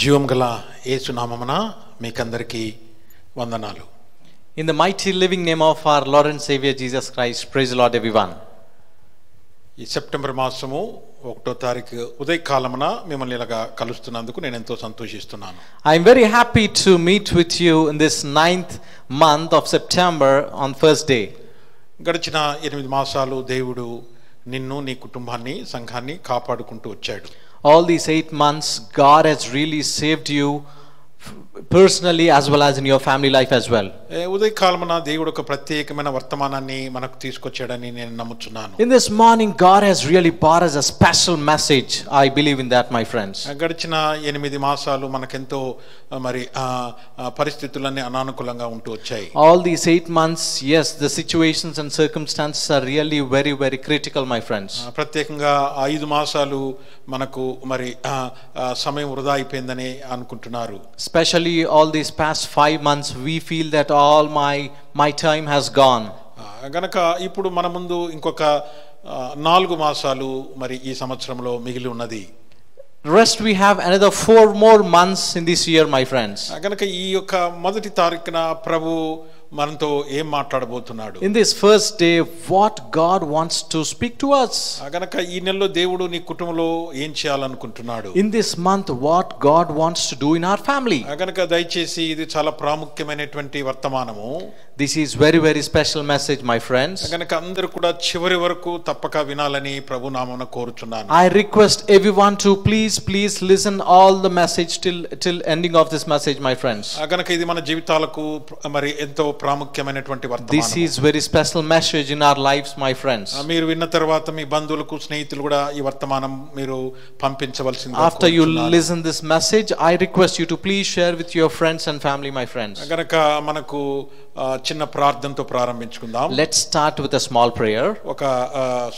జీవం గల యేసు నామమున మీకందరికీ వందనాలు. In the mighty living name of our Lord and Savior Jesus Christ, praise the Lord everyone. ఈ సెప్టెంబర్ మాసము 1వ తారీఖు ఉదయకాలమున మిమ్మల్ని ఇలాగా కలుస్తున్నందుకు నేను ఎంతో సంతోషిస్తున్నాను. I am very happy to meet with you in this 9th month of September on first day. గడిచిన 8 మాసాలు దేవుడు నిన్ను నీ కుటుంబాన్ని సంఘాన్ని కాపాడుకుంటూ వచ్చాడు. All these 8 months God has really saved you personally as well as in your family life as well. ఉదయకాలమున దేవుడు ఒక ప్రత్యేకమైన వర్తమానాన్ని మనకు తీసుకొచ్చాడని నేను నమ్ముచున్నాను. In this morning God has really brought us a special message. I believe in that, my friends. గడిచిన 8 మాసాలు మనకెంతో మరి పరిస్థితులన్నీ అనానుకూలంగా ఉంటూ వచ్చాయి. All these 8 months, yes, the situations and circumstances are really very very critical, my friends. ప్రత్యేకంగా 5 మాసాలు మనకు మరి సమయం వృధా అయిపోయిందని అనుకుంటున్నారు. Especially all these past 5 months we feel that all my time has gone. గనక ఇప్పుడు మన ముందు ఇంకొక 4 మాసాలు మరి ఈ సంవత్సరంలో మిగిలి ఉన్నది. Rest we have another 4 more months in this year, my friends. గనక ఈ యొక్క మొదటి తారీఖున ప్రభు మనతో ఏం మాట్లాడబోతున్నాడు? In this first day, what God wants to speak to us. గనక ఈ నెలలో దేవుడు నీ కుటుంబంలో ఏం చేయాలనుకుంటున్నాడు? In this month, what God wants to do in our family. గనక దయచేసి ఇది చాలా ప్రాముఖ్యమైనటువంటి వర్తమానము. This is very very special message, my friends. గనక అందరూ కూడా చివరి వరకు తప్పక వినాలని ప్రభు నామమున కోరుచున్నాను. I request everyone to please listen all the message till ending of this message, my friends. గనక ఇది మన జీవితాలకు మరి ఎంతో ప్రాముఖ్యమైనటువంటి వర్తమానం. This is very special message in our lives, my friends. మీరు విన్న తర్వాత మీ బంధువులకు స్నేహితులు కూడా ఈ వర్తమానం మీరు పంపించవలసిందిగా After you listen this message, I request you to please share with your friends and family, my friends. గనక మనకు చిన్న ప్రార్థనతో ప్రారంభించుకుందాం. Let's start with a small prayer. ఒక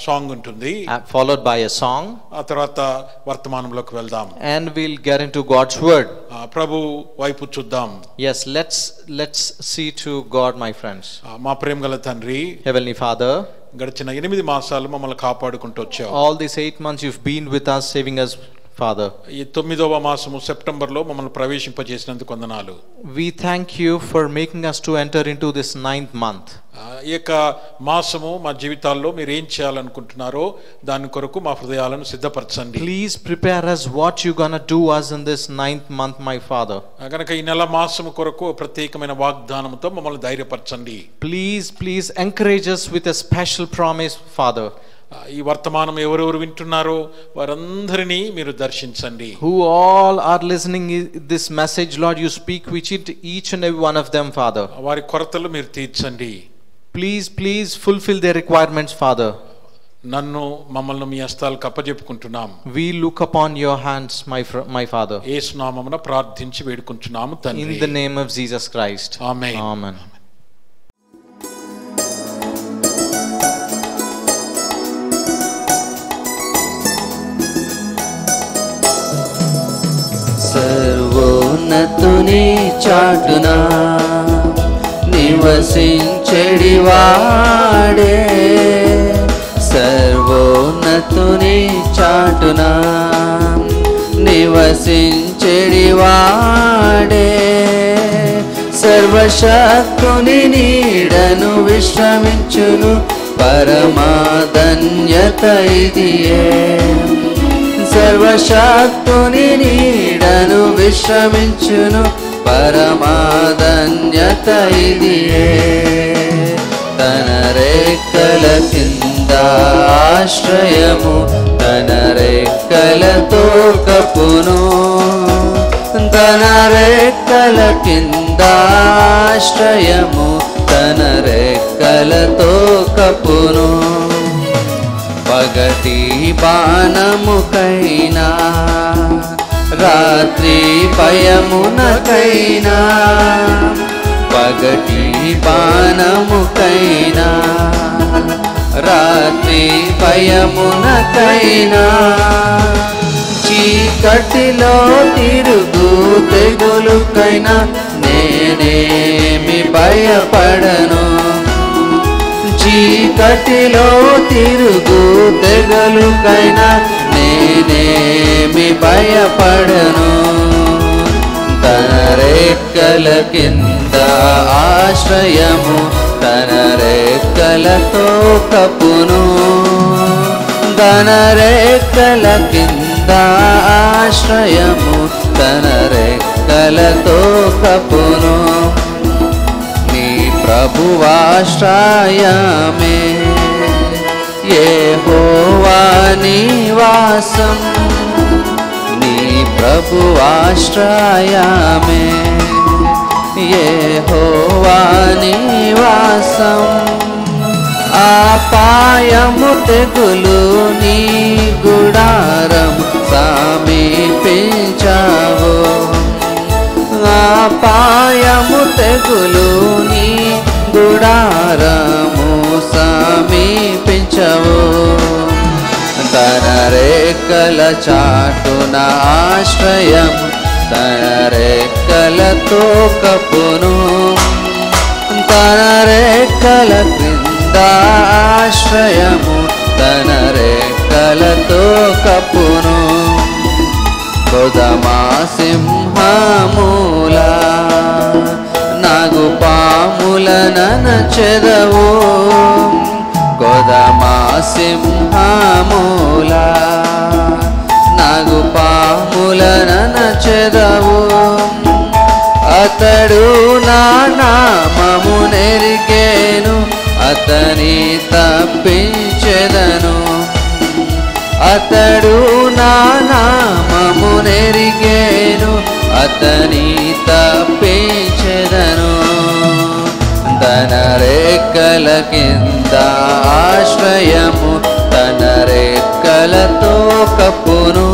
సాంగ్ ఉంటుంది, followed by a song. ఆ తర్వాత వర్తమానంలోకి వెళ్దాం. And we'll get into God's word. ప్రభు వైపు చూద్దాం. Yes, let's see to God, my friends. మా ప్రేమగల తండ్రి, Heavenly Father, గడిచిన 8 మాసాలు మమ్మల్ని కాపాడుకుంటూ వచ్చావు. all these 8 months you've been with us, saving us, Father. ఈ 9వ మాసము సెప్టెంబర్లో మమ్మల్ని ప్రవేశింపజేసినందుకు వందనాలు. We thank you for making us to enter into this 9th month. ఈ యొక్క మాసము మా జీవితాల్లో మీరు ఏం చేయాలనుకుంటున్నారో దాని కొరకు మా హృదయాలను సిద్ధపరచండి. Please prepare us what you gonna do us in this 9th month, my Father. గనక ఈ నెల మాసము కొరకు ప్రత్యేకమైన వాగ్దానంతో మమ్మల్ని ధైర్యపరచండి. Please encourage us with a special promise, Father. ఈ వర్తమానం ఎవరెవరు వింటున్నారో వారందరినీ మీరు దర్శించండి. Who all are listening this message, Lord, you speak with each and every one of them, Father. వారి కొరతలు మీరు తీర్చండి. Please fulfill their requirements, Father. నన్ను మమ్మల్ని మీ హస్తాలకు అప్పజెప్పుకుంటున్నాం. We look upon your hands, my Father. యేసు నామమున ప్రార్థించి వేడుకుంటున్నాము తండ్రి. In the name of Jesus Christ. Amen. Amen. సర్వోన్నతుని చాటునా నివసించెడివాడే, సర్వోన్నతుని చాటునా నివసించెడివాడే, సర్వశక్తుని నీడను విశ్రమించును పరమాధన్యత ఇదియే, సర్వశక్తుని నీడను విశ్రమించును పరమాధన్యత ఇదియే, తన రెక్కల కింద ఆశ్రయము తన రెక్కలతో కప్పును, తన రెక్కల కింద ఆశ్రయము తన రెక్కలతో కప్పును, పగటి బాణముకైనా రాత్రి భయమునకైనా, పగటి బాణముకైనా రాత్రి భయమునకైనా, చీకటిలో తిరుగు తెగులుకైనా నేనేమి భయపడను, చీకటిలో తిరుగు తెగులుకైనా నేనేమి భయపడను, తన రెక్కల కింద ఆశ్రయము తన రెక్కలతో కప్పును తన రెక్కల కింద ఆశ్రయము తన రెక్కలతో కప్పును నీ ప్రభువాశ్రయమే యెహోవా నివాసం నీ ప్రభువాశ్రయమే యెహోవా నివాసం అపాయము తెగులు నీ గుడారం సమీపించావు అపాయము తెగులు నీ గుడారము సమీపించవు తన రెక్కల చాటున ఆశ్రయం తన రెక్కలతో కప్పును తన రెక్కల క్రింద ఆశ్రయము తన రెక్కలతో కప్పును కొదమా సింహమూల నాగు పాముల ననచెదవు కొదమా సింహమూల నాగు పాముల ననచెదవు అతడు నా నామము నెరిగేను అతని తప్పించెదను అతడు నా నామము నెరిగేను అతని తప్పించెదను తన రెక్కల కింద ఆశ్రయము తన రెక్కలతో కప్పును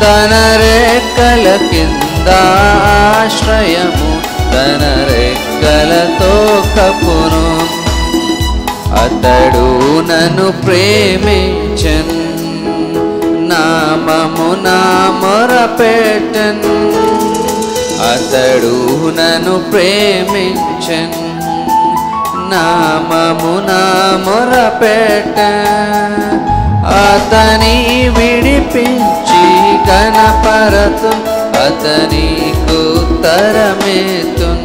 తన రెక్కల కింద ఆశ్రయము తన రెక్కలతో కప్పును అతడు నన్ను ప్రేమించన్ నామము నా మొరపెట్టన్ అతడు నన్ను ప్రేమించన్ నామము నా మొరపెట్టన్ అతని విడిపించి గణపరతు అతనికి ఉత్తరమేతున్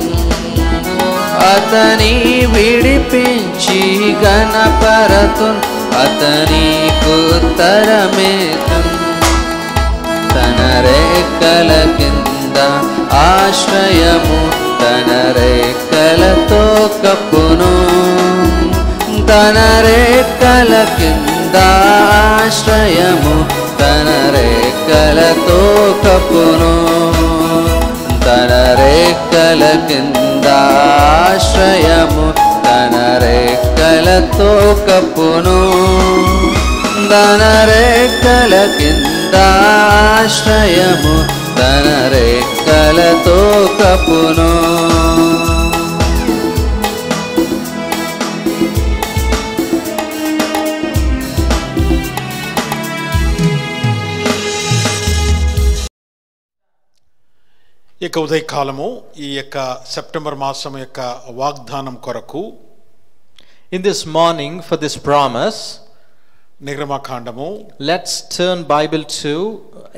అతని విడిపించి గణపరతు అతనికి ఉత్తరమేతున్ తన రెక్కల కింద ఆశ్రయము తన రెక్కలతో కప్పును తన రెక్కల కింద ఆశ్రయము తన రెక్కలతో కప్పును తన రెక్కల కింద ఆశ్రయము తన రెక్కలతో కప్పును తన రెక్కల కింద ఆశ్రయము తన రెక్కలతో కప్పును ఇక ఉదయకాలము ఈ యొక్క సెప్టెంబర్ మాసం యొక్క వాగ్దానం కొరకు In this morning for this promise, నిర్గమకాండము let's turn Bible to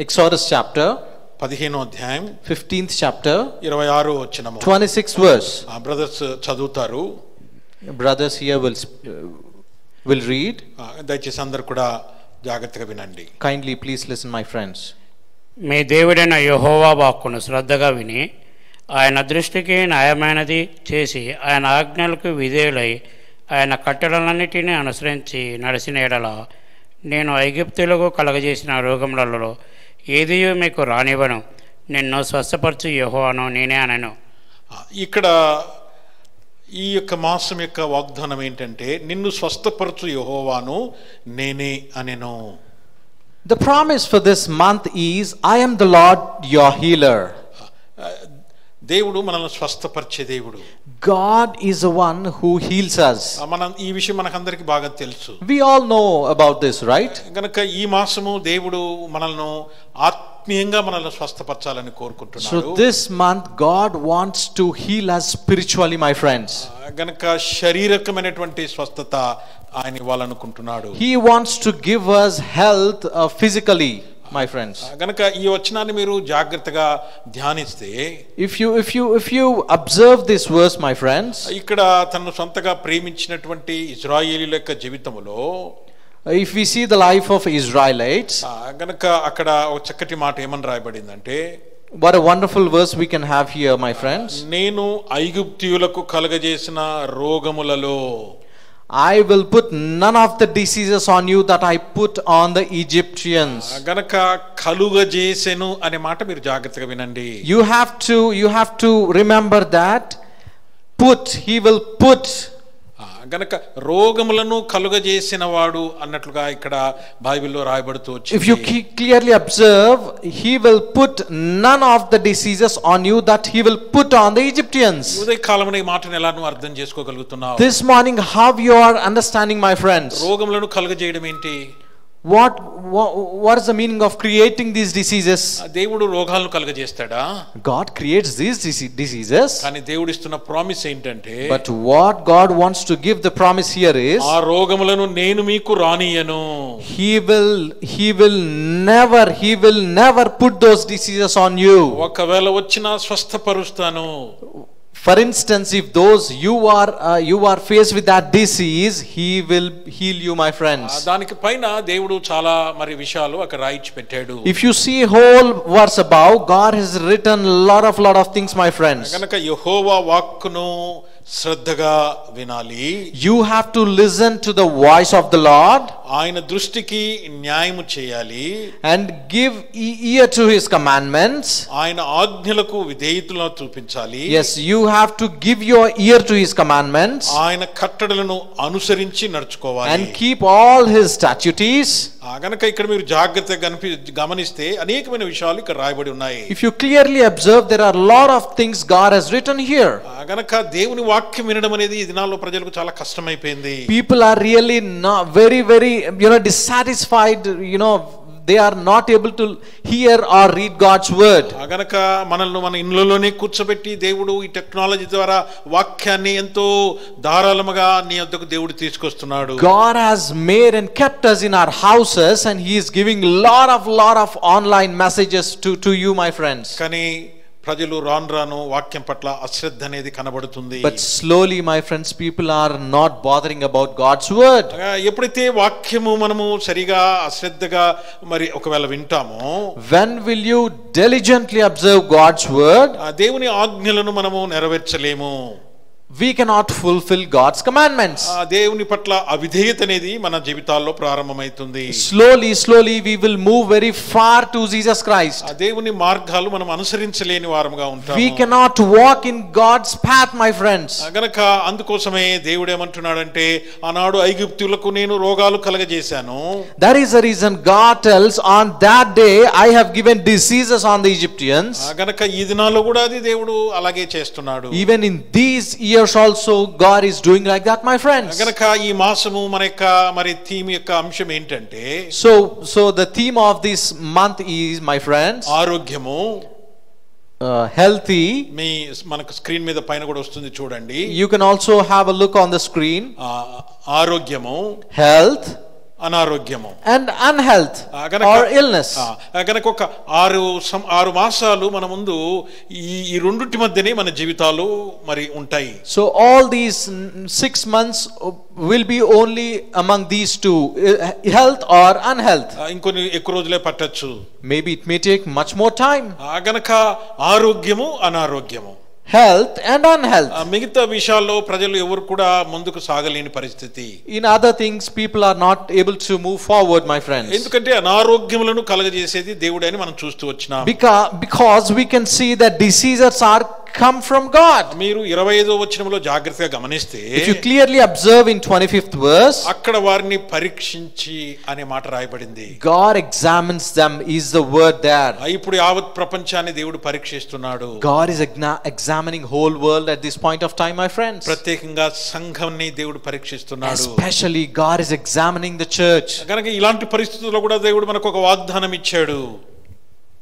Exodus chapter 15వ అధ్యాయం 15th chapter 26వ వచనము 26th verse. బ్రదర్స్ చదువుతారు. Brothers here will read. దయచేసి అందరూ కూడా జాగ్రత్తగా వినండి. Kindly please listen, my friends. మీ దేవుడైన యెహోవా వాక్కును శ్రద్ధగా విని ఆయన దృష్టికి న్యాయమైనది చేసి ఆయన ఆజ్ఞలకు విధేయులై ఆయన కట్టడలన్నిటినీ అనుసరించి నడిచిన ఎడల నేను ఐగుప్తులకు కలగజేసిన రోగములలో ఏదియో మీకు రానివ్వను నిన్ను స్వస్థపరచు యెహోవాను నేనే అనను. ఇక్కడ ఈ యొక్క మాసం యొక్క వాగ్దానం ఏంటంటే నిన్ను స్వస్థపరచు యెహోవాను నేనే అనెను. The promise for this month is, I am the Lord your healer. దేవుడు మనల్ని స్వస్థపరిచే దేవుడు. God is the one who heals us. మనం ఈ విషయం మనకందరికి బాగా తెలుసు. We all know about this, right? గనుక ఈ మాసము దేవుడు మనల్ని ఆత్మీయంగా మనల్ని స్వస్థపరచాలని కోరుకుంటున్నాడు. So this month God wants to heal us spiritually, my friends. గనుక శారీరకమైనటువంటి స్వస్థత ఆయన ఇవ్వాలనుకుంటున్నాడు. He wants to give us health physically. my friends. గనుక ఈ వచనాన్ని మీరు జాగ్రత్తగా ధ్యానిస్తే, If you observe this verse, my friends, ఇక్కడ తనను సొంతగా ప్రేమించినటువంటి ఇశ్రాయేలీయుల యొక్క జీవితంలో, if we see the life of Israelites, గనుక అక్కడ ఒక చక్కటి మాట ఏమని రాయబడిందంటే, what a wonderful verse we can have here, my friends. నేను ఐగుప్తీయులకు కలుగజేసిన రోగములలో I will put none of the diseases on you that I put on the Egyptians. గనక కలుగజేసెను అనే మాట మీరు జాగ్రత్తగా వినండి. You have to remember that. He will put. గనక రోగములను కలుగజేసిన వాడు అన్నట్లుగా ఇక్కడ బైబిల్లో రాయబడుతూ వచ్చింది. If you clearly observe, he will put none of the diseases on you that he will put on the Egyptians. ఉదయ కాలమున ఈ మాటను ఎలా నువ్వు అర్థం చేసుకోగలుగుతున్నావు? This morning, how you are understanding, my friends? రోగములను కలుగజేయడం ఏంటి? What is the meaning of creating these diseases? దేవుడు రోగాలను కలుగజేస్తాడా? God creates these diseases. కానీ దేవుడు ఇస్తున్న ప్రామిస్ ఏంటంటే, But what God wants to give the promise here is, ఆ రోగములను నేను మీకు రానియను. He will never put those diseases on you. ఒకవేళ వచ్చినా స్వస్థపరుస్తాను. For instance, if you are faced with that disease, he will heal you, my friends. దానికి పైన దేవుడు చాలా మరి విషయాలు అక్కడ రాయించి పెట్టాడు. If you see whole verse above, God has written lot of things, my friends. కనుక యెహోవా వాక్కును శ్రద్ధగా వినాలి. You have to listen to the voice of the Lord, ఆయన దృష్టికి న్యాయము చేయాలి, and give ear to his commandments. ఆయన ఆజ్ఞలకు విధేయతను చూపించాలి. Yes, you have to give your ear to his commandments, ఆయన కట్టడలను అనుసరించి నడుచుకోవాలి, and keep all his statutes. గనక ఇక్కడ మీరు జాగ్రత్తగా గమనిస్తే అనేకమైన విషయాలు ఇక్కడ రాయబడి ఉన్నాయి. If you clearly observe, there are a lot of things God has written here. గనక దేవుని వాక్యం వినడం అనేది ఈ దినాల్లో ప్రజలకు చాలా కష్టమైపోయింది. People are really not very dissatisfied, they are not able to hear or read God's word. గనక మనల్ని మన ఇళ్ళలోనే కూర్చోబెట్టి దేవుడు ఈ టెక్నాలజీ ద్వారా వాక్యాన్ని ఎంతో ధారాళముగా నీ వద్దకు దేవుడు తీసుకొస్తున్నాడు. God has made and kept us in our houses, and he is giving lot of online messages to you, my friends. కానీ ప్రజలు రాను వాక్యం పట్ల అశ్రద్ధ అనేది కనబడుతుంది. But slowly, my friends, people are not bothering about God's word. ఎప్పుడైతే వాక్యము మనము సరిగా అశ్రద్ధగా మరి ఒకవేళ వింటామో, when will you diligently observe God's word? దేవుని ఆజ్ఞలను మనము నెరవేర్చలేము. We cannot fulfill God's commandments. దేవుని పట్ల అవిధేయత అనేది మన జీవితాల్లో ప్రారంభమవుతుంది. Slowly we will move very far to Jesus Christ. దేవుని మార్గాలు మనం అనుసరించలేని వారముగా ఉంటాము. We cannot walk in God's path, my friends. గనక అందుకోసమే దేవుడు ఏమంటున్నాడంటే, ఆనాడు ఐగుప్తులకు నేను రోగాలు కలగజేశాను. That is the reason God tells, on that day I have given diseases on the Egyptians. గనక ఈ దినాల్లో కూడా అది దేవుడు అలాగే చేస్తున్నాడు. Even in these years also God is doing like that, my friends. గనక ఈ మాసము మన యొక్క మరి థీమ్ యొక్క అంశం ఏంటంటే, so the theme of this month is, my friends, ఆరోగ్యము, healthy. మీ మనకు స్క్రీన్ మీద పైన కూడా వస్తుంది చూడండి. You can also have a look on the screen. ఆరోగ్యము, health, అనారోగ్యము, and unhealth or illness. గనక ఒక 6 మాసాలు మన ముందు ఈ రెండిటి మధ్యనే మన జీవితాలు మరి ఉంటాయి. So all these 6 months will be only among these two, health or unhealth. ఇంకొన్ని ఎక్కువ రోజులే పట్టొచ్చు. Maybe it may take much more time. గనక ఆరోగ్యము, అనారోగ్యము, health and unhealth. మిగతా విషయాల్లో ప్రజలు ఎవరు కూడా ముందుకు సాగలేని పరిస్థితి. In other things people are not able to move forward, my friends. ఎందుకంటే అనారోగ్యములను కలగజేసేది దేవుడే అని మనం చూస్తూ వచ్చినాం. Because we can see that diseases are come from God. మీరు 25వ వచనంలో జాగ్రత్తగా గమనిస్తే, if you clearly observe in 25th verse, అక్కడ వారిని పరీక్షించి అనే మాట రాయబడింది. God examines them is the word there. ఇప్పుడు యావత్ ప్రపంచాన్ని దేవుడు పరీక్షిస్తున్నాడు. God is examining whole world at this point of time, my friends. ప్రత్యేకంగా సంఘంని దేవుడు పరీక్షిస్తున్నాడు. Especially God is examining the church. కనుక ఇలాంటి పరిస్థితుల్లో కూడా దేవుడు మనకు ఒక వాగ్దానం ఇచ్చాడు.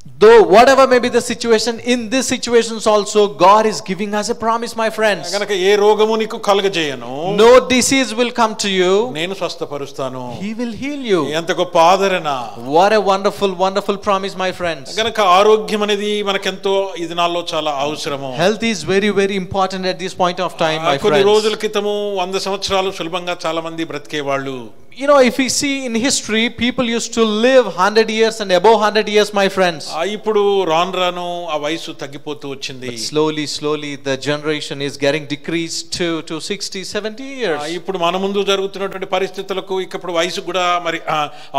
Though whatever may be the situation, in these situations also God is giving us a promise, my friends. గనక ఏ రోగము నీకు కలుగజేయను, No disease will come to you. నేను స్వస్థపరుస్తాను. He will heal you. ఎంత గొప్ప ఆదరణ. What a wonderful promise, my friends. గనక ఆరోగ్యం అనేది మనకెంతో ఈ దినాల్లో చాలా అవసరము. Health is very important at this point of time, my కొన్ని friends. రోజుల క్రితము 100 సంవత్సరాలు సులభంగా చాలా మంది బ్రతికేవాళ్ళు. You know, if we see in history, people used to live 100 years and above 100 years, my friends. ఇప్పుడు రాను రాను ఆ వయసు తగ్గిపోతూ వచ్చింది. But slowly the generation is getting decreased to 60-70 years. ఇప్పుడు మన ముందు జరుగుతున్నటువంటి పరిస్థితులకు ఇప్పుడు వయసు కూడా మరి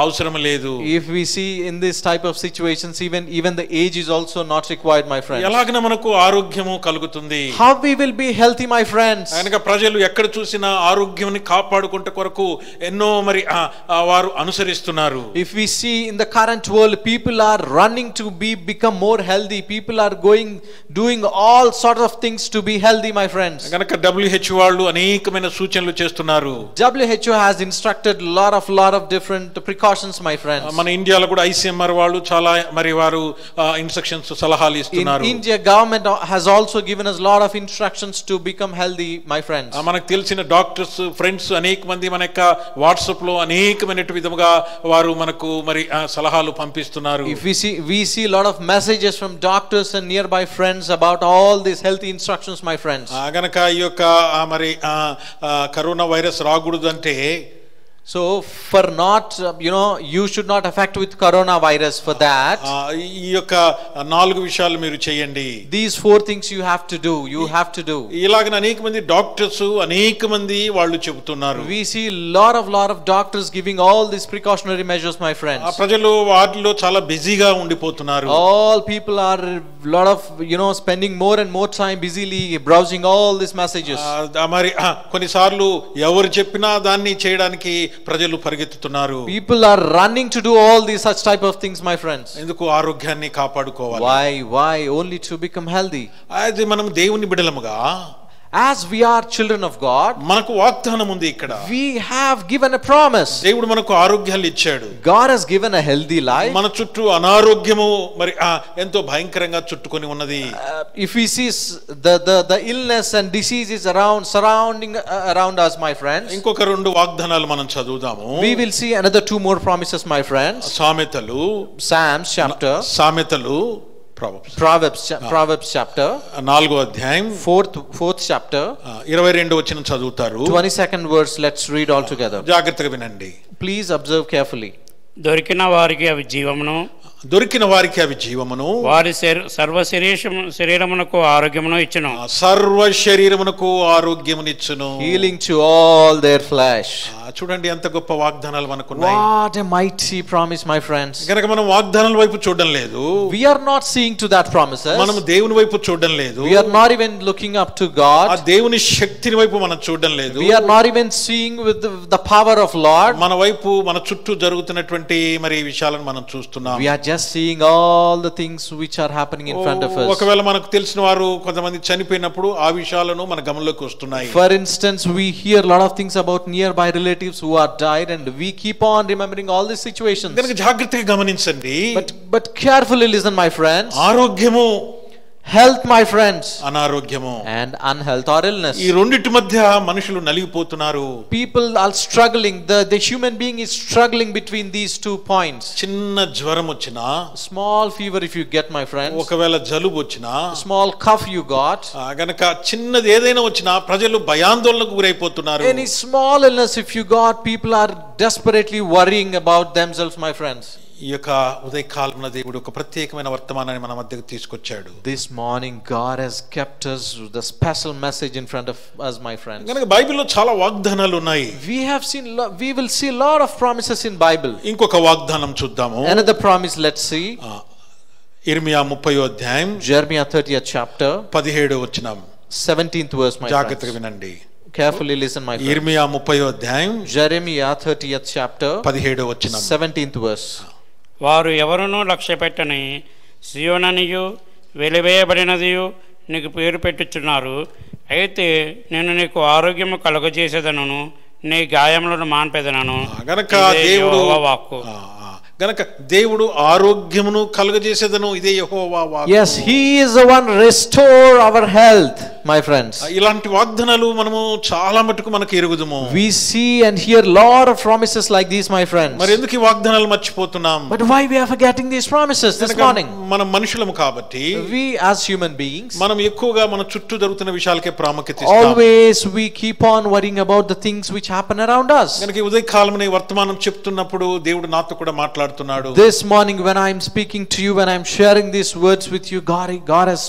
అవసరం లేదు. If we see in this type of situations, even the age is also not required, my friends. ఎలాగన మనకు ఆరోగ్యము కలుగుతుంది? How we will be healthy, my friends? కనుక ప్రజలు ఎక్కడ చూసినా ఆరోగ్యాన్ని కాపాడుకుంటే కొరకు ఎన్నో మరి వారు అనుసరిస్తున్నారు. If we see in the current world, people are running to become more healthy. People are doing all sorts of things to be healthy, my friends. కనుక WHO వాళ్ళు అనేకమైన సూచనలు చేస్తున్నారు. WHO has instructed lot of different precautions, my friends. మన ఇండియాలో కూడా ICMR వాళ్ళు చాలా మరి వారు ఇన్స్ట్రక్షన్స్ సలహాలు ఇస్తున్నారు. In India, government has also given us lot of instructions to become healthy, my friends. మనకు తెలిసిన డాక్టర్స్ ఫ్రెండ్స్ అనేక మంది మన యొక్క వాట్సాప్ లో అనేకమైన విధముగా వారు మనకు మరి సలహాలు పంపిస్తున్నారు. If we see lot of messages from doctors and nearby friends about all these healthy instructions, my friends. గనక ఈ యొక్క మరి కరోనా వైరస్ రాకూడదు అంటే, so for not you should not affect with coronavirus. For that, ఈ యొక్క 4 విషయాలు మీరు చేయండి. these 4 things you have to do. ఇలాగనే అనేక మంది డాక్టర్స్ అనేక మంది వాళ్ళు చెబుతున్నారు. We see lot of doctors giving all these precautionary measures, my friends. ప్రజలు వాటిలో చాలా బిజీగా ఉండిపోతున్నారు. All people are lot of spending more and more time busily browsing all these messages. మరి కొన్నిసార్లు ఎవరు చెప్పినా దాన్ని చేయడానికి ప్రజలు పరిగెత్తుతున్నారు. People are running to do all these such type of things, my friends. ఎందుకు? ఆరోగ్యాన్ని కాపాడుకోవాలి. Why only to become healthy? అది మనం దేవుని బిడ్డలముగా, as we are children of God, మనకు వాగ్దానం ఉంది. ఇక్కడ we have given a promise. దేవుడు మనకు ఆరోగ్యాన్ని ఇచ్చాడు. God has given a healthy life. మన చుట్టూ అనారోగ్యము మరి ఎంతో భయంకరంగా చుట్టుకొని ఉన్నది. If we see the illness and diseases surrounding around us, my friends, ఇంకొక 2 వాగ్దానాలు మనం చదువుదాము. we will see another 2 more promises, my friends. సామెతలు, Psalms chapter, సామెతలు, Proverbs chapter 4వ అధ్యాయం 4th chapter 22వ వచనం చదువుతారు. 22nd verse. Let's read all together. జాగ్రత్తగా వినండి. Please observe carefully. దొరికిన వారికి అవి జీవమును, దొరికిన వారికి అవి జీవమును, వారి సర్వ శరీరమునకు ఆరోగ్యమును ఇచ్చును. సర్వ శరీరమునకు ఆరోగ్యమునిచ్చును. Healing to all their flesh. చూడండి ఎంత గొప్ప వాగ్దానాలు మనకున్నాయి. What a mighty promise, my friends. గనుక మనం వాగ్దానాల వైపు చూడడం లేదు. We are not seeing to that promises. మనం దేవుని వైపు చూడడం లేదు. We are not even looking up to God. ఆ దేవుని శక్తిని వైపు మనం చూడడం లేదు. We are not even seeing with the power of Lord. మన వైపు మన చుట్టూ జరుగుతున్నటువంటి మరి విషయాలను మనం చూస్తున్నాం. We are just seeing all the things which are happening in front of us. ఒకవేళ మనకు తెలిసిన వారు కొంతమంది చనిపోయినప్పుడు ఆ విషయాలను మన గమనంలోకి వస్తున్నాయి. For instance, we hear a lot of things about nearby relatives who are died, and we keep on remembering all these situations. కనుక జాగ్రత్తగా గమనించండి. But carefully listen, my friends. ఆరోగ్యము, health, my friends, అనారోగ్యము, and unhealth or illness. ఈ రెండిటి మధ్య మనుషులు నలిగిపోతున్నారు. People are struggling. The human being is struggling between these 2 points. చిన్న జ్వరం వచ్చినా, Small fever if you get, my friends. ఒకవేళ జలుబు వచ్చినా, Small cough you got. గనక చిన్నది ఏదైనా వచ్చినా ప్రజలు భయాందోళనకు గురైపోతున్నారు. Any small illness if you got, people are desperately worrying about themselves, my friends. ఈ యొక్క ఉదయకాలంలో దేవుడు ఒక ప్రత్యేకమైన వర్తమానాన్ని మన మధ్యకు తీసుకొచ్చాడు. This morning God has kept us the special message in front of us, my friends. కనుక బైబిల్లో చాలా వాగ్దానాలు ఉన్నాయి. We will see a lot of promises in Bible. ఇంకొక వాగ్దానం చూద్దాము. Another promise, let's see. ఇర్మియా 30వ అధ్యాయం Jeremiah 30th chapter 17వ వచనం. 17th verse, my జాగ్రత్తగా friends. వినండి. Carefully listen, my friends. ఇర్మియా 30వ అధ్యాయం Jeremiah 30th chapter 17వ వచనం. 17th verse. వారు ఎవరునూ లక్ష్యపెట్టని సియోననియు వెలివేయబడినదియు నీకు పేరు పెట్టుచున్నారు. అయితే నేను నీకు ఆరోగ్యము కలుగజేసేదనను, నీ గాయములను మాన్పెదనను. గనక దేవుడు వాక్కు. గనక దేవుడు ఆరోగ్యమును కలుగజేసేదను, ఇదే యెహోవా వాక్కు. Yes, he is the one restore our health, my friends. ఇలాంటి వాగ్దానాలు మనము చాలా మటుకు మనకు ఎరుగుదుము. We see and hear lot of promises like these, my friends. మరి ఎందుకు ఈ వాగ్దానాలు మర్చిపోతున్నాం? But why we are forgetting these promises this morning? మనం మనుషులము కాబట్టి We as human beings, మనం ఎక్కువగా మన చుట్టూ జరుగుతున్న విషయాలకే ప్రాముఖ్యత ఇస్తాం. always we keep on worrying about the things which happen around us. గనక ఈ ఉదయకాలమున ఈ వర్తమానం చెప్తున్నప్పుడు దేవుడు నాతో కూడా మాట్లాడుతున్నాడు. This morning when I am speaking to you, when I am sharing these words with you, God has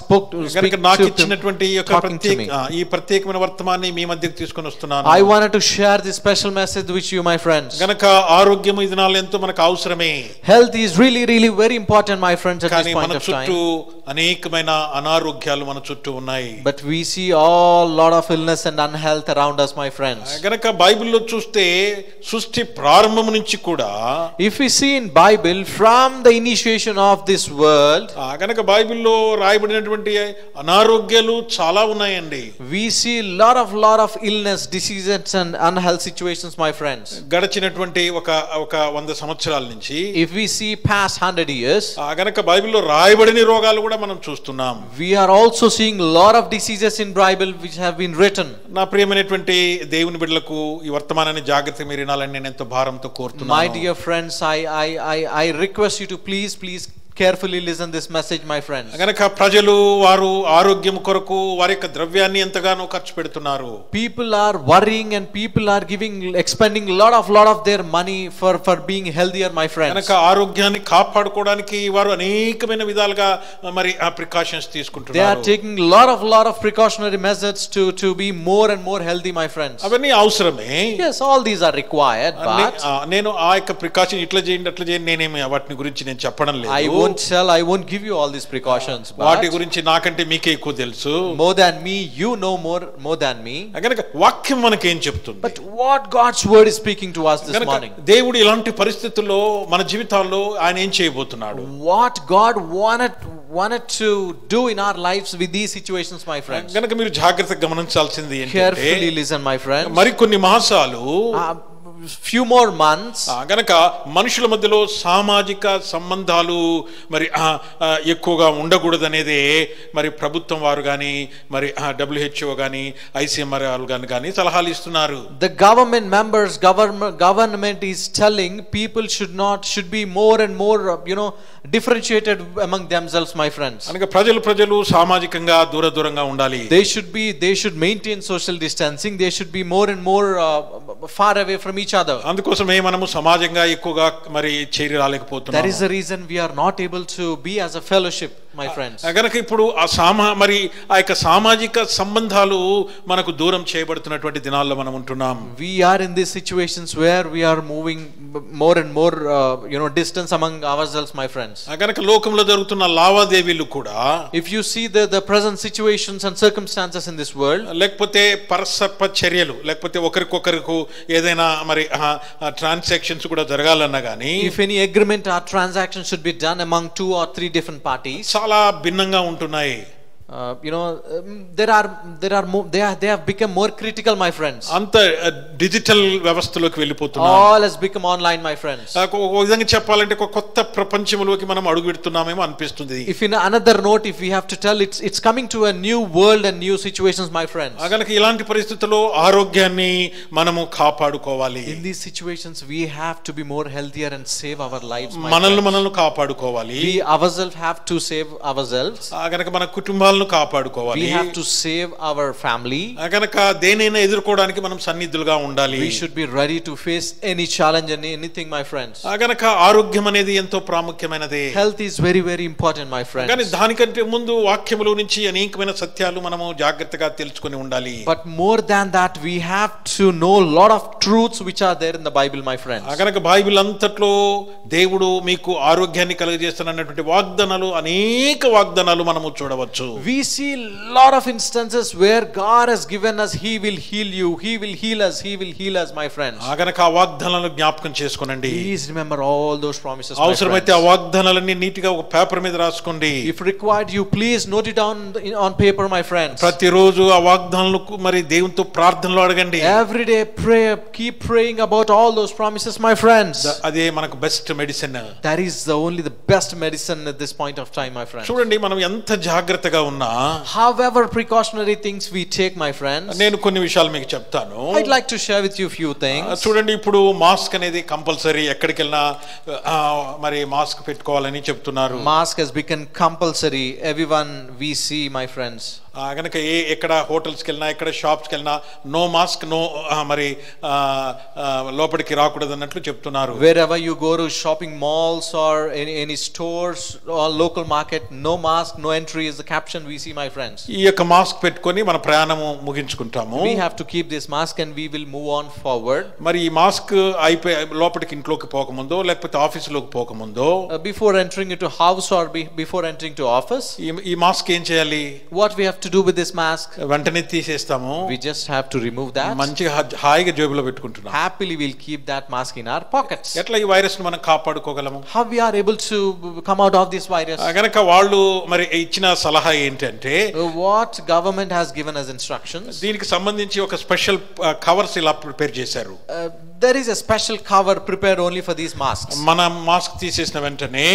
గనక నాకు ఇచ్చినటువంటి ఈ యొక్క talking to me. ఈ ప్రత్యేకమైన వర్తమానాన్ని మీ మధ్యకి తీసుకొని వస్తున్నాను. I wanted to share this special message with you, my friends. గనక ఆరోగ్యం ఈ దినాల్లో ఎంతో మనకు అవసరమే. Health is really very important, my friends, at this point మన of చుట్టూ time. అనేకమైన అనారోగ్యాలు మన చుట్టూ ఉన్నాయి. But we see all lot of illness and unhealth around us, my friends. గనక బైబిల్లో చూస్తే సృష్టి ప్రారంభం నుంచి కూడా, If we see in Bible from the initiation of this world, గనక బైబిల్లో రాయబడినటువంటి అనారోగ్యాలు చాలా ఉన్నాయండి. we see lot of illness, diseases and unhealth situations, my friends. గడిచినటువంటి ఒక 100 సంవత్సరాల నుంచి If we see past 100 years, గనక బైబిల్లో రాయబడిన రోగాలు కూడా మనం చూస్తున్నాం. we are also seeing lot of diseases in Bible which have been written. నా ప్రియమైనటువంటి దేవుని బిడ్డలకు ఈ వర్తమానాన్ని జాగ్రత్తగా మీరు వినాలని నేను ఎంతో భారంతో కోరుతున్నాను. My dear friends, I request you to please carefully listen this message, my friends. గనక ప్రజలు వారు ఆరోగ్యం కొరకు వారి యొక్క ద్రవ్యాన్ని ఎంతగానో ఖర్చు పెడుతున్నారు. People are worrying and people are expending lot of their money for being healthier, my friends. గనక ఆరోగ్యాన్ని కాపాడుకోవడానికి వారు అనేకమైన విధాలుగా మరి ఆ ప్రికాషన్స్ They are తీసుకుంటున్నారు. taking lot of precautionary measures to be more and more healthy, my friends. అవన్నీ అవసరమే. Yes, all these are required, but నేను ఆ యొక్క ప్రికాషన్ ఇట్లా చేయండి అట్లా చేయండి నేనేమి వాటిని గురించి నేను చెప్పడం లేదు. I won't give you all these precautions, వాటి but గురించి నాకంటే మీకే ఎక్కువ తెలుసు. more than me, you know more than me. గనక వాక్యం మనకేం చెప్తుంది? But what God's word is speaking to us this గనక morning. దేవుడు ఇలాంటి పరిస్థితుల్లో మన జీవితాల్లో ఆయన ఏం చేయబోతున్నాడు? What God wanted to do in our lives with these situations, my friends. గనక మీరు జాగ్రత్తగా గమనించాల్సింది Carefully ఏంటంటే listen, my friends. మరికొన్ని మాసాలు Few more months, గనక మనుషుల మధ్యలో సామాజిక సంబంధాలు మరి ఎక్కువగా ఉండకూడదనేదే మరి ప్రభుత్వం వారు కానీ మరి WHO కానీ ICMR కానీ సలహాలు ఇస్తున్నారు. the government members, government is telling people should be more and more differentiated among themselves, my friends. అనగా ప్రజలు సామాజికంగా దూరంగా ఉండాలి. They should maintain social distancing. They should be more and more far away from each other. అందుకోసమే మనము సమాజంగా ఎక్కువగా మరి చేరి రాలేకపోతున్నాము. That is the reason we are not able to be as a fellowship, my friends. గనక ఇప్పుడు మరి ఆ యొక్క సామాజిక సంబంధాలు మనకు దూరం చేయబడుతున్నటువంటి దినాల్లో మనం ఉంటున్నాం. We are in these situations where we are moving more and more distance among ourselves, my friends. గనక లోకంలో జరుగుతున్న లావాదేవీలు కూడా, if you see the present situations and circumstances in this world, లేకపోతే పరస్పర చర్యలు, లేకపోతే ఒకరికొకరికి ఏదైనా మరి ట్రాన్సాక్షన్స్ కూడా జరగాలన్నా గానీ, if any agreement or transaction should be done among 2 or 3 different parties, చాలా భిన్నంగా ఉంటున్నాయి. they have become more critical, my friends. అంత డిజిటల్ వ్యవస్థలోకి వెళ్ళిపోతున్నారు. All has become online, my friends. ఒక విధంగా చెప్పాలంటే ఒక కొత్త ప్రపంచంలోకి మనం అడుగు పెడుతున్నామేమో అనిపిస్తుంది. If in another note, if we have to tell, it's coming to a new world and new situations, my friends. గనుక ఇలాంటి పరిస్థితుల్లో ఆరోగ్యాన్ని మనము కాపాడుకోవాలి. In these situations we have to be more healthier and save our lives, my మనల్ని కాపాడుకోవాలి. We ourselves have to save ourselves. గనుక మన కుటుంబాలను కాపాడుకోవాలి. We have to save our family. గనుక దేనైనా ఎదుర్కోవడానికి మనం సన్నిధులుగా ఉండాలి. We should be ready to face any challenge and anything, my friends. గనుక ఆరోగ్యం అనేది ఎంతో ప్రాముఖ్యమైనది. Health is very important, my friends. కానీ దానికంటే ముందు వాక్యములో నుంచి అనేకమైన సత్యాలు మనము జాగ్రత్తగా తెలుసుకొని ఉండాలి. But more than that, we have to know lot of truths which are there in the Bible, my friends. గనుక బైబిల్ అంతట్లో దేవుడు మీకు ఆరోగ్యాన్ని కలుగజేస్తానన్నటువంటి వాగ్దానాలు, అనేక వాగ్దానాలు మనము చూడవచ్చు. We see lot of instances where God has given us, He will heal you, He will heal us, He will heal us, my friends. గనక ఆ వాగ్దానాలను జ్ఞాపకం చేసుకోనండి. Please remember all those promises, my అవసరమైతే ఆ friends. వాగ్దానాలన్నీ నీట్గా ఒక paper మీద రాసుకోండి. If required, you please note it down on paper, my friends. ప్రతిరోజు ఆ వాగ్దానాలకు మరి దేవునితో ప్రార్థనలో అడగండి. Every day pray, keep praying about all those promises, my friends. అదే మనకు best medicine. That is only the best medicine at this point of time, my friends. చూడండి మనం ఎంత జాగ్రత్తగా ఉన్నా, However precautionary things we take, my friends, నేను కొన్ని విషయాలు మీకు చెప్తాను. I'd like to share with you few things. చూడండి ఇప్పుడు మాస్క్ అనేది కంపల్సరీ, ఎక్కడికి వెళ్ళినా మరి మాస్క్ పెట్టుకోవాలని చెప్తున్నారు. Mask has become compulsory. Everyone we see, my friends. గనక ఎక్కడ హోటల్స్కి వెళ్ళినా, ఎక్కడ షాప్స్కి వెళ్ళినా నో మాస్క్, నో మరి లోపలికి రాకూడదు అన్నట్లు చెప్తున్నారు. Wherever you go to shopping malls or any stores or local market, no mask, no entry is the caption we see, my friends. ఈ యొక్క మాస్క్ పెట్టుకొని మన ప్రయాణము ముగించుకుంటాము. We have to keep this mask and we will move on forward. మరి ఈ mask అయిపోయి లోపలికి ఇంట్లోకి పోకముందో లేకపోతే ఆఫీసులోకి పోకముందో, Before entering into house or before entering to office, ఈ మాస్క్ ఏం చేయాలి? what we have to do with this mask? వెంటనే తీసేస్తాము. We just have to remove that. మంచిగా హాయిగా జేబులో పెట్టుకుంటున్నాం. Happily we'll keep that mask in our pockets. ఎట్లా ఈ వైరస్ ను మనం కాపాడుకోగలము? How we are able to come out of this virus? గనక వాళ్ళు మరి ఇచ్చిన సలహా ఏంటంటే, What government has given us instructions? దీనికి సంబంధించి ఒక స్పెషల్ కవర్స్ ఇలా ప్రిపేర్ చేశారు. There is a special cover prepared only for these masks. మన మాస్క్ తీసేసిన వెంటనే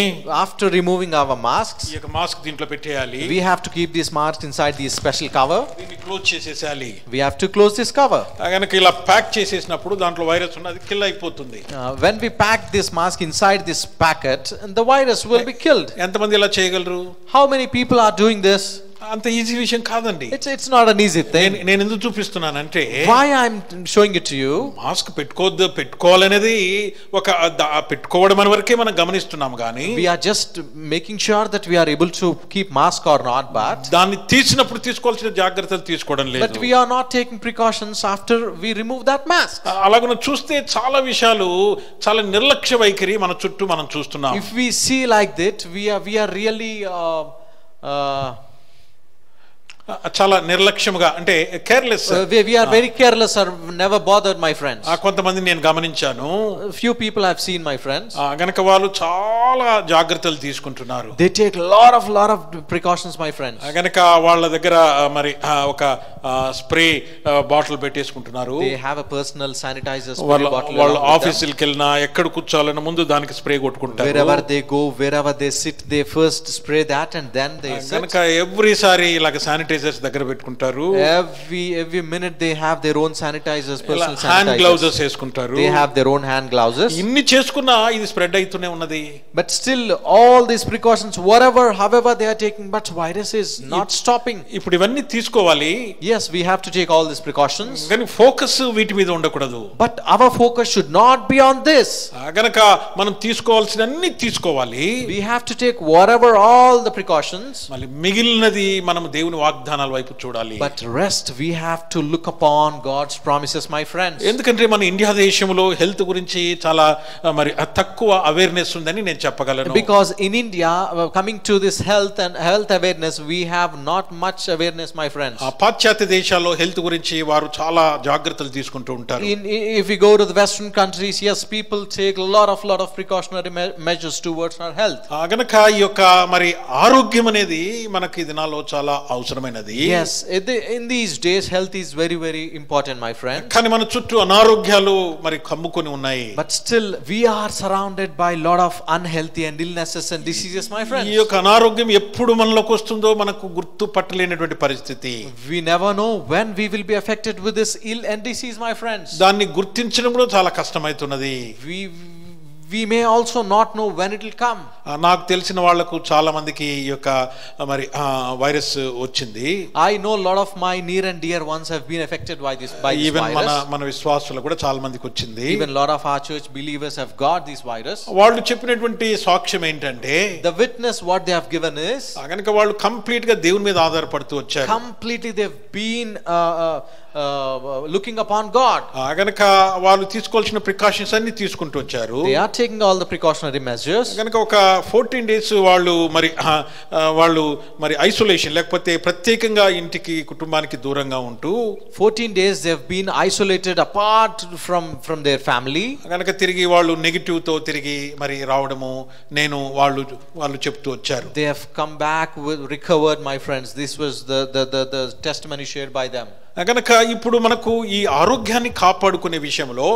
After removing our masks, ఈ యొక్క మాస్క్ దీంట్లో పెట్టేయాలి. we have to keep this mask inside this special cover. దీన్ని క్లోజ్ చేసేయాలి. We have to close this cover. గనక ఇలా ప్యాక్ చేసేసినప్పుడు దాంట్లో వైరస్ ఉన్నది కిల్ అయిపోతుంది. When we pack this mask inside this packet, the virus will be killed. ఎంతమంది ఇలా చేయగలరు? How many people are doing this? అంత ఈజీ విషయం కాదండి. It's not an easy thing. నేను ఎందుకు చూపిస్తున్నానంటే, Why I'm showing it to you? Mask పెట్టుకోవాలనేది ఒక పెట్టుకోవడం అని వరకే మనం గమనిస్తున్నాం కానీ, We are just making sure that we are able to keep mask or not, but దాన్ని తీసినప్పుడు తీసుకోవాల్సిన జాగ్రత్తలు తీసుకోవడం లేదు. but we are not taking precautions after we remove that mask. అలాగ చూస్తే చాలా విషయాలు చాలా నిర్లక్ష్య వైఖరి మన చుట్టూ మనం చూస్తున్నాం. If we see like that, we are really చాలా నిర్లక్ష్యంగా, అంటే careless. we are very careless or never bothered, my friends. కొంతమంది నేను గమనించాను. Few people I've seen, my friends. గనక వాళ్ళు చాలా జాగ్రత్తలు తీసుకుంటున్నారు. They take lot of precautions, my friends. గనక వాళ్ళ దగ్గర మరి ఒక స్ప్రే బాటిల్ పెట్టేసుకుంటున్నారు. They have a personal sanitizer spray వాళ్ళ bottle. వాళ్ళ ఆఫీసులకు వెళ్ళినా ఎక్కడ కూర్చోవాలన్న ముందు దానికి స్ప్రే కొట్టుకుంటారు. Wherever they go, wherever they sit, they first spray that and then they sit. గనక ఎవ్రీసారి ఇలాగ శానిటైజర్స్ దగ్గర పెట్టుకుంటారు. Every minute they have their own sanitizers, personal hand gloves sanitizers. వేసుకుంటారు. They have their own hand gloves. ఇన్ని చేసుకున్నా ఇది spread అవుతూనే ఉన్నది. But still all these precautions, however they are taking, but virus is not stopping. ఇప్పుడు ఇవన్నీ తీసుకోవాలి. Yes, we have to take all these precautions, కానీ ఫోకస్ వీటి మీద ఉండకూడదు. but our focus should not be on this. గనక మనం తీసుకోవాల్సిన అన్ని తీసుకోవాలి. We have to take whatever all the precautions, మళ్ళీ మిగిలినది మనం దేవుని వాగ్దానాల వైపు చూడాలి. but rest we have to look upon God's promises, my friends. ఎందుకంటే మన ఇండియా దేశంలో హెల్త్ గురించి చాలా మరి తక్కువ అవేర్నెస్ ఉందని నేను చెప్పగలను. Because in India, coming to this health and health awareness, we have not much awareness, my friends. పాశ్చాత్య దేశాల్లో హెల్త్ గురించి వారు చాలా జాగ్రత్తలు తీసుకుంటూ ఉంటారు. If we go to the Western countries, yes, people take a lot of precautionary measures towards our health. గనక ఈ యొక్క మరి ఆరోగ్యం అనేది మనకి దినాల్లో చాలా అవసరమైనది. Yes, in these days, health is very important, my friends. కానీ మన చుట్టూ అనారోగ్యాలు మరి కమ్ముకొని ఉన్నాయి. But still, we are surrounded by lot of unhealthy and illnesses and diseases, my friends. ఈ యొక్క అనారోగ్యం ఎప్పుడు మనలోకి వస్తుందో మనకు గుర్తు పట్టలేనటువంటి పరిస్థితి. We never know when we will be affected with this ill and disease, my friends. దాన్ని గుర్తించడం కూడా చాలా కష్టమైతున్నది. We may also not know when it will come. నాకు తెలిసిన వాళ్ళకు చాలా మందికి ఈ యొక్క మరి వైరస్ వచ్చింది. I know a lot of my near and dear ones have been affected by this virus. మన విశ్వాసులకు కూడా చాలా మందికి వచ్చింది. Even a lot of our church believers have got this virus. వాళ్ళు చెప్పినటువంటి సాక్ష్యం ఏంటంటే, the witness what they have given is, గనుక వాళ్ళు కంప్లీట్ గా దేవుని మీద ఆధారపడుతూ వచ్చారు. completely they've been looking upon God. గనక వాళ్ళు తీసుకోవాల్సిన ప్రికాషన్స్ అన్ని తీసుకుంటూ వచ్చారు. They are taking all the precautionary measures. గనక ఒక 14 days వాళ్ళు మరి ఐసోలేషన్ లేకపోతే ప్రత్యేకంగా ఇంటికి కుటుంబానికి దూరంగా ఉంటూ 14 days they have been isolated apart from their family. గనక తిరిగి వాళ్ళు నెగటివ్ తో తిరిగి మరి రావడము వాళ్ళు చెప్తూ వచ్చారు. They have come back with recovered, my friends. This was the testimony shared by them. గనక ఇప్పుడు మనకు ఈ ఆరోగ్యాన్ని కాపాడుకునే విషయంలో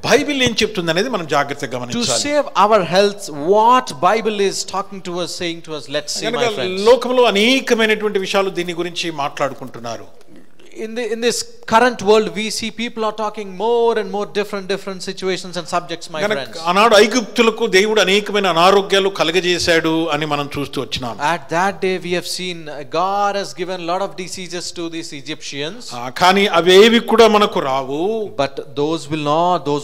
బైబిల్ ఏం చెప్తుంది అనేది మనం జాగ్రత్తగా గమనించాలి. To save our health, what Bible is talking to us, saying to us, let's see, my friends. లోకంలో అనేకమైనటువంటి విషయాలు దీని గురించి మాట్లాడుకుంటున్నారు. In this current world we see people are talking more and more different situations and subjects, my friends. ఆనాడు ఐగుప్తులకు దేవుడు అనేకమైన అనారోగ్యాలు కలగజేశాడు అని మనం చూస్తూ వచ్చినాం. At that day we have seen God has given a lot of diseases to these Egyptians. కానీ అవేవి కూడా మనకు రావు. But those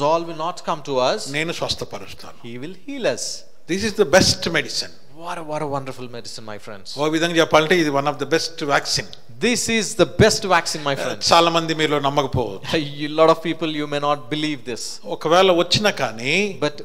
all will not come to us. నేను స్వస్థపరుస్తాను. He will heal us. This is the best medicine. What a wonderful medicine, my friends. ఓ విధంగా చెప్పాలంటే ఇది one of the best vaccine. This is the best vaccine, my friends. చాలా మంది మీలో నమ్మకపోవచ్చు. A lot of people, you may not believe this. ఒకవేళ వచ్చినా కానీ But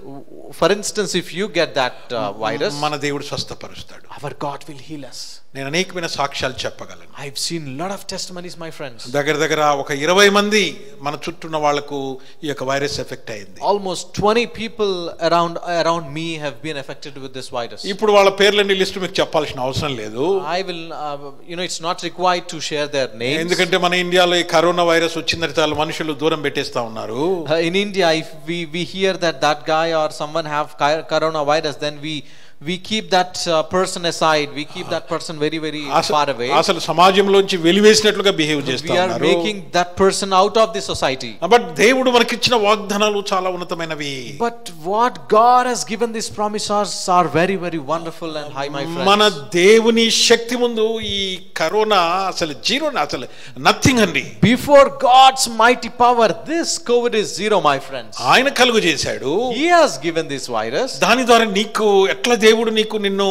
for instance, if you get that virus, మన దేవుడు స్వస్థపరుస్తాడు. our God will heal us. నేను అనేకమైన సాక్ష్యాలు చెప్పగలను. I've seen a lot of testimonies, my friends. దగ్గర ఒక 20 మంది మన చుట్టూ ఉన్న వాళ్ళకు ఈ యొక్క వైరస్ ఎఫెక్ట్ అయింది. Almost 20 people around me have been affected with this virus. ఇప్పుడు వాళ్ళ పేర్లన్నీ లిస్ట్ మీకు చెప్పాల్సిన అవసరం లేదు. I will it's not required to share their names. ఎందుకంటే మన ఇండియాలో ఈ కరోనా వైరస్ వచ్చిందంటే చాలా మనుషులు దూరం పెట్టేస్తా ఉన్నారు. In India, if we hear that guy or someone have coronavirus, then we keep that person aside. We keep that person very far away. అసలు సమాజంలోంచి వెలివేసినట్లుగా బిహేవ్ చేస్తా We are ఉన్నారు. making that person out of the society. But దేవుడు మనకిచ్చిన వాగ్దానాలు చాలా ఉన్నతమైనవి. But what God has given these promises are very wonderful and high, my friends. మన దేవుని శక్తి ముందు ఈ కరోనా అసలు జీరో, అసలు నథింగ్ అండి. Before God's mighty power, this COVID is zero, my friends. ఆయన కలుగు చేశాడు. He has given this virus. దాని ద్వారా నీకు ఎట్లా దేవుడు నిన్ను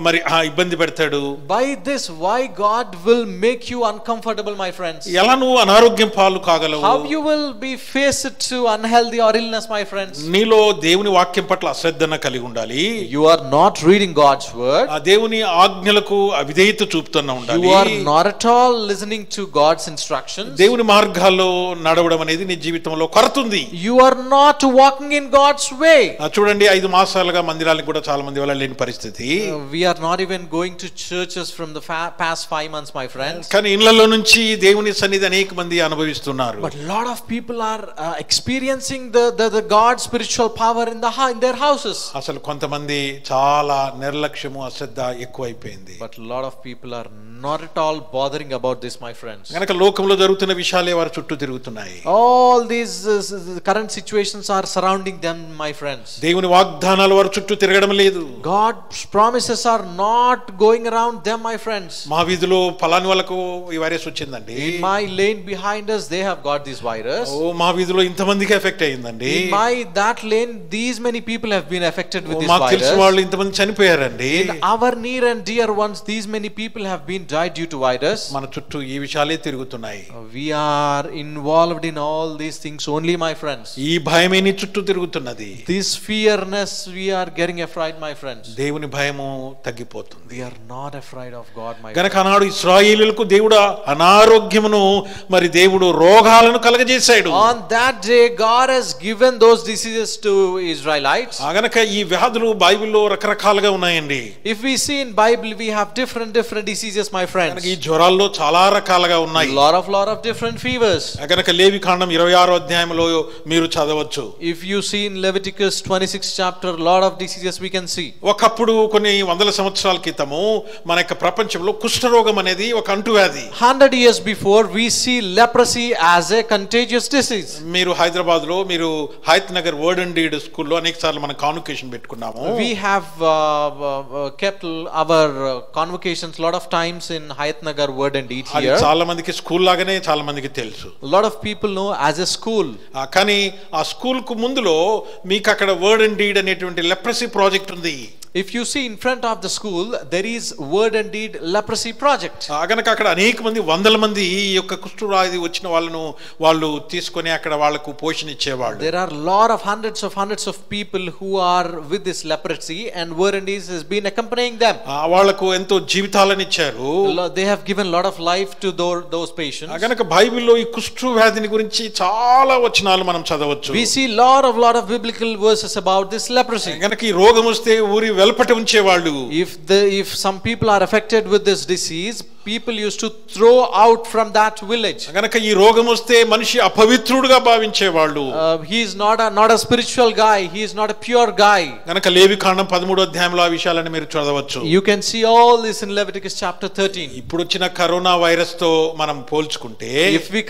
మరి ఇబ్బంది పెడతాడు. By this, why God will make you uncomfortable, my friends? ఎలా నువ్వు అనారోగ్యం పాలు కాగలవు? How you will be faced to unhealthy or illness, my friends? నీలో దేవుని వాక్యం పట్ల అశ్రద్ధన కలిగి ఉండాలి. You are not reading God's word. ఆ దేవుని ఆజ్ఞలకు అవిధేయత చూపుతున్నా ఉండాలి. You are not at all listening to God's instructions. దేవుని మార్గాల్లో నడవడం అనేది నీ జీవితంలో కొరతుంది. You are not walking in God's way. చూడండి 5 మాసాలుగా మందిరాలకు కూడా చాలా మంది వెళ్ళలేని పరిస్థితి. We are not even going to churches from the past 5 months, my friends. కానీ ఇళ్ళలో నుంచి దేవుని సన్నిధి అనేక మంది అనుభవిస్తున్నారు. But a lot of people are experiencing the God's spiritual power in their houses. అసలు కొంతమంది చాలా నిర్లక్ష్యము అశ్రద్ధ ఎక్కువైపోయింది. But a lot of people are not at all bothering about this, my friends. కనుక లోకంలో జరుగుతున్న విషయాలే వారి చుట్టూ తిరుగుతున్నాయి. All these current situations are surrounding them, my friends. దేవుని వాగ్దానాలు వారి చుట్టూ తిరగడం లేదు. God's promises are not going around them, my friends. మా వీధిలో పలాని వాళ్ళకు ఈ వైరస్ వచ్చిందండి. In my lane behind us, they have got this virus. ఓ మా వీధిలో ఇంతమందికి ఎఫెక్ట్ అయ్యిందండి. In that lane, these many people have been affected with this మాకు తెలిసిన virus. వాళ్ళు ఇంతమంది చనిపోయారండి. In our near and dear ones, these many people have been died due to virus. మన చుట్టూ ఈ విషయాలే తిరుగుతున్నాయి. We are involved in all these things only, my friends. ఈ భయమే నీ చుట్టూ తిరుగుతున్నది. This fearness, we are getting afraid, my friends. దేవుని భయము తగ్గిపోతుంది. We are not afraid of God, my గనక friends. ఆనాడు ఇశ్రాయేలీయులకు దేవుడు అనారోగ్యమును మరి దేవుడు రోగాలను కలగజేశాడు. On that day, God has given those diseases to Israelites. గనక ఈ వ్యాధులు బైబిల్లో రకరకాలుగా ఉన్నాయండి. If we see in Bible, we have different diseases, my friends. ఈ జ్వరాల్లో చాలా రకాలుగా ఉన్నాయి. Lot of different fevers. గనక లేవికాండం 26వ అధ్యాయంలో మీరు చదవచ్చు. If you see in Leviticus 26th chapter, lot of diseases we can see. ఒకప్పుడు కొన్ని వందల సంవత్సరాల క్రితము మన యొక్క ప్రపంచంలో కుష్ఠరోగం అనేది ఒక అంటువ్యాధి. 100 years before, we see leprosy as a contagious disease. మీరు హైదరాబాద్ లో మీరు Hayat Nagar word and deed స్కూల్లో అనేక సార్లు మన కాన్వకేషన్ పెట్టుకున్నాము. We have kept our convocations lot of times happens in Hayatnagar Word and Deed అది here. చాలా మందికి స్కూల్ లాగానే చాలా మందికి తెలుసు. A lot of people know as a school. కానీ ఆ స్కూల్ కు ముందులో మీకు అక్కడ వర్డ్ అండ్ డీడ్ అనేటువంటి లెప్రసీ ప్రాజెక్ట్ ఉంది. If you see in front of the school, there is Word and Deed leprosy project. గనక అక్కడ అనేక మంది వందల మంది ఈ యొక్క కుష్ఠవ్యాధి వచ్చిన వాళ్ళను వాళ్ళు తీసుకొని అక్కడ వాళ్ళకు పోషణ ఇచ్చేవాళ్ళు. There are lot of hundreds of people who are with this leprosy, and Word and Deed has been accompanying them. వాళ్ళకు ఎంతో జీవితాలను ఇచ్చారు. They have given lot of life to those patients. గనక బైబిల్లో ఈ కుష్ఠవ్యాధిని గురించి చాలా వచనాలు మనం చదవచ్చు. We see lot of biblical verses about this leprosy. గనక ఈ రోగం వస్తే ఊరి వెల్పట ఉంచేవాళ్ళు. If some people are affected with this disease, people used to throw out from that village. గనక ఈ రోగం వస్తే మనిషి అపవిత్రుడుగా భావించేవాళ్ళు. He is not a spiritual guy, he is not a pure guy. గనక లేవికాండం 13వ అధ్యాయంలో ఆ విషయాలను మీరు చదవచ్చు. You can see all this in Leviticus chapter 13. ఇప్పుడు వచ్చిన కరోనా వైరస్ తో మనం పోల్చుకుంటే If we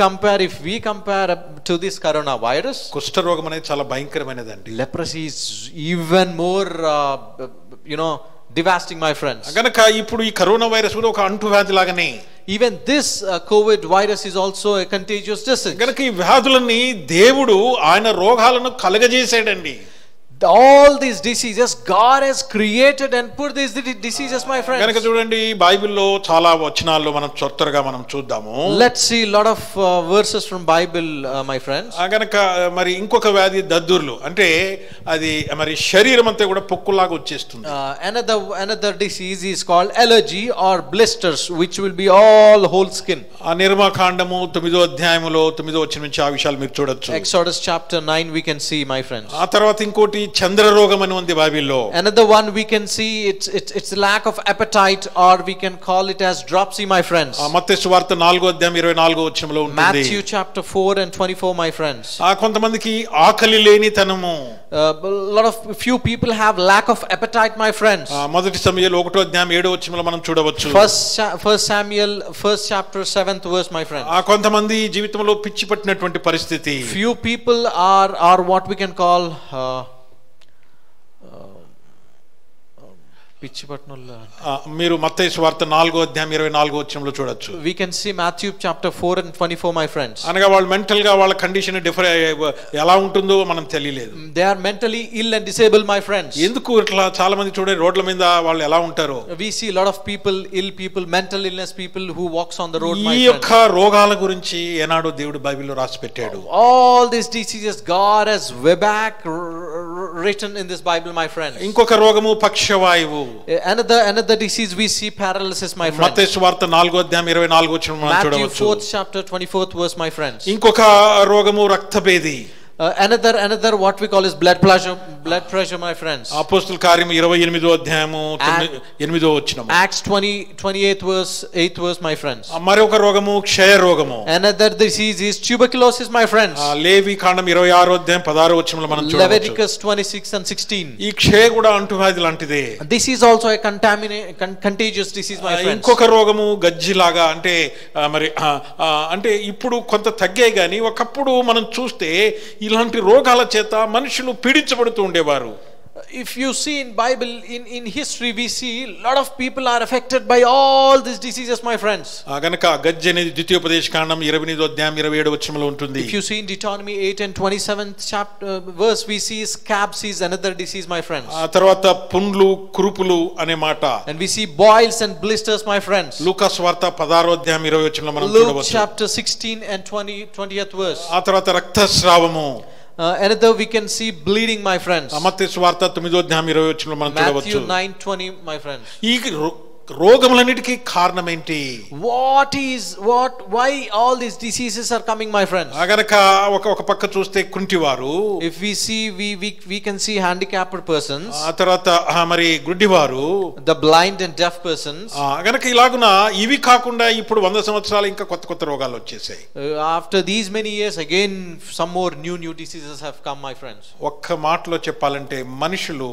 compare to this coronavirus, కుష్ఠ రోగం అనేది చాలా భయంకరమైనదండి. leprosy is even more devastating, my friends. గనక ఇప్పుడు ఈ కరోనా వైరస్ కూడా ఒక అంటువ్యాధి లాగానే. Even this COVID virus is also a contagious disease. గనక ఈ వ్యాధులని దేవుడు ఆయన రోగాలను కలగజేసాడండి. All these diseases God has created and put these diseases, my friends. గనక చూడండి బైబిల్లో చాలా వచనాల్లో మనం త్వరగా మనం చూద్దాము. Let's see a lot of verses from Bible, my friends. గనక మరి ఇంకొక వ్యాధి దద్దుర్లు అంటే అది మరి శరీరం అంతా కూడా పొక్కులాగా వచ్చేస్తుంది. Another disease is called allergy or blisters, which will be all whole skin. ఆ నిర్మాకాండము 9వ అధ్యాయములో 9వ వచనం నుంచి ఆ విషయాలు మీరు చూడొచ్చు. Exodus chapter 9 we can see, my friends. ఆ తర్వాత ఇంకోటి చంద్ర రోగం అని ఉంది బైబిల్లో. Another one we can see, it's lack of appetite, or we can call it as dropsy, my friends. మత్తయి సువార్త 4వ అధ్యాయం 24వ వచనంలో ఉంటుంది. Matthew chapter 4 and 24, my friends. కొంతమందికి ఆకలి లేనితనము. Few people have lack of appetite, my friends. మొదటి సమూయేలు 1వ అధ్యాయం 7వ వచనంలో మనం చూడవచ్చు. First Samuel 1st chapter 7th verse, my friends. కొంతమంది జీవితంలో పిచ్చి పట్టినటువంటి పరిస్థితి. Few people are what we can call మీరు మత్తయి సువార్త 4వ అధ్యాయం 24వ వచనంలో చూడొచ్చు. We can see Matthew chapter 4 and 24, my friends. అనగా వాళ్ళు మెంటల్ గా వాళ్ళ కండిషన్ ఎలా ఉంటుందో మనం తెలియలేదు. They are mentally ill and disabled, my friends. ఎందుకు ఇట్లా చాలా మంది చూడండి రోడ్ల మీద వాళ్ళు ఎలా ఉంటారో. We see a lot of ill people, mental illness people who walks on the road, my friends. ఈ యొక్క రోగాల గురించి ఏనాడో దేవుడు బైబిల్లో రాసి పెట్టాడు. All these diseases God has way back written in this Bible, my friends. ఇంకొక రోగము పక్షవాయువు. Another disease we see paralysis, my friends. మత్తయి సువార్త 4వ అధ్యాయం 24వ వచనం మనం చూడవచ్చు. Matthew 4th chapter 24th verse, my friends. ఇంకొక రోగము రక్తభేది. Another what we call is blood pressure, my friends. అపోస్తలుల కార్యము 28వ అధ్యాయము 8వ వచనం. Acts 28th verse 8th verse, my friends. మరొక రోగము క్షయ రోగము. Another disease is tuberculosis, my friends. లేవి కాండం 26వ అధ్యాయం 16వ వచనంలో మనం చూడవచ్చు. Leviticus 26 and 16. ఈ క్షయ కూడా అంటువ్యాధి లాంటిదే. This is also a contagious disease, my friends. ఇంకొక రోగము గజ్జిలాగా అంటే మరి అంటే ఇప్పుడు కొంత తగ్గాయి గానీ ఒకప్పుడు మనం చూస్తే ఇలాంటి రోగాల చేత మనుషులు పీడించబడుతూ ఉండేవారు. If you see in Bible, in history, we see a lot of people are affected by all these diseases, my friends. గనుక గజ్జి అనేది ద్వితీయోపదేశకాండం 28వ అధ్యాయం 27వ వచనంలో ఉంటుంది. If you see in Deuteronomy 8 and 27th chapter verse, we see scabs is another disease, my friends. ఆ తర్వాత పుండ్లు కురుపులు అనే మాట. And we see boils and blisters, my friends. లూకా సువార్త 16వ అధ్యాయం 20వ వచనంలో మనం చూడవచ్చు. Luke chapter 16 and 20th verse. ఆ తర్వాత రక్తస్రావము. Another we can see bleeding, my friends. మత్తయి సువార్త 9వ అధ్యాయం 20వ వచనంలో మనం చూడవచ్చు. Matthew 9:20, my friends. ఈ రోగములన్నిటికీ కారణం ఏంటి? Why all these diseases are coming, my friends? గనక ఒక పక్క చూస్తే కుంటివారు. If we see, we can see handicapped persons. ఆ తర్వాత మరి గుడ్డివారు. The blind and deaf persons. గనక ఇలాగున ఇవి కాకుండా ఇప్పుడు 100 సంవత్సరాలు ఇంకా కొత్త రోగాలు వచ్చేసాయి. After these many years again some more new diseases have come, my friends. ఒక్క మాటలో చెప్పాలంటే మనుషులు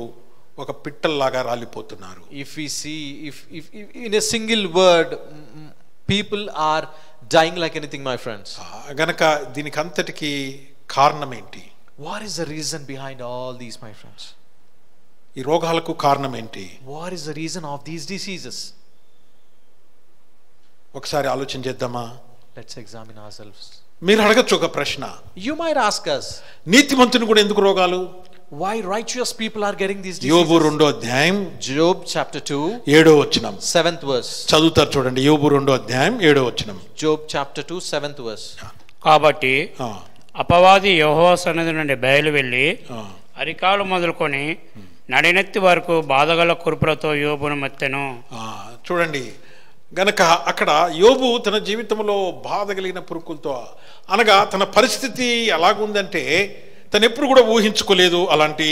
ఒక పిట్టల్లాగా రాలిపోతున్నారు. If we see, if in a single word, people are dying like anything, my friends. గనక దీనికి అంతటికి కారణం ఏంటి? What is the reason behind all these, my friends? ఈ రోగాలకు కారణం ఏంటి? What is the reason of these diseases? ఒకసారి ఆలోచన చేద్దామా? Let's examine ourselves. మీరు అడగచ్చు ఒక ప్రశ్న, You might ask us, నీతిమంతుని కూడా ఎందుకు రోగాలు? why righteous people are getting these యోబు diseases? 2వ అధ్యాయం Job chapter 2, 7వ వచనం 7th verse. చదువుతారు చూడండి. యోబు 2వ అధ్యాయం 7వ వచనం. Job chapter 2, 7th verse. కాబట్టి ఆ, అపవాది యెహోవా సన్నిధి నుండి బయలు వెళ్ళి ఆ, అరికాలు మొదలుకొని నడినెత్తి వరకు బాధగల కురుపులతో యోబును మెత్తెను. ఆ, చూడండి, గనక అక్కడ యోబు తన జీవితంలో బాధ కలిగిన పురుకులతో, అనగా తన పరిస్థితి ఎలాగుందంటే తను ఎప్పుడు కూడా ఊహించుకోలేదు అలాంటి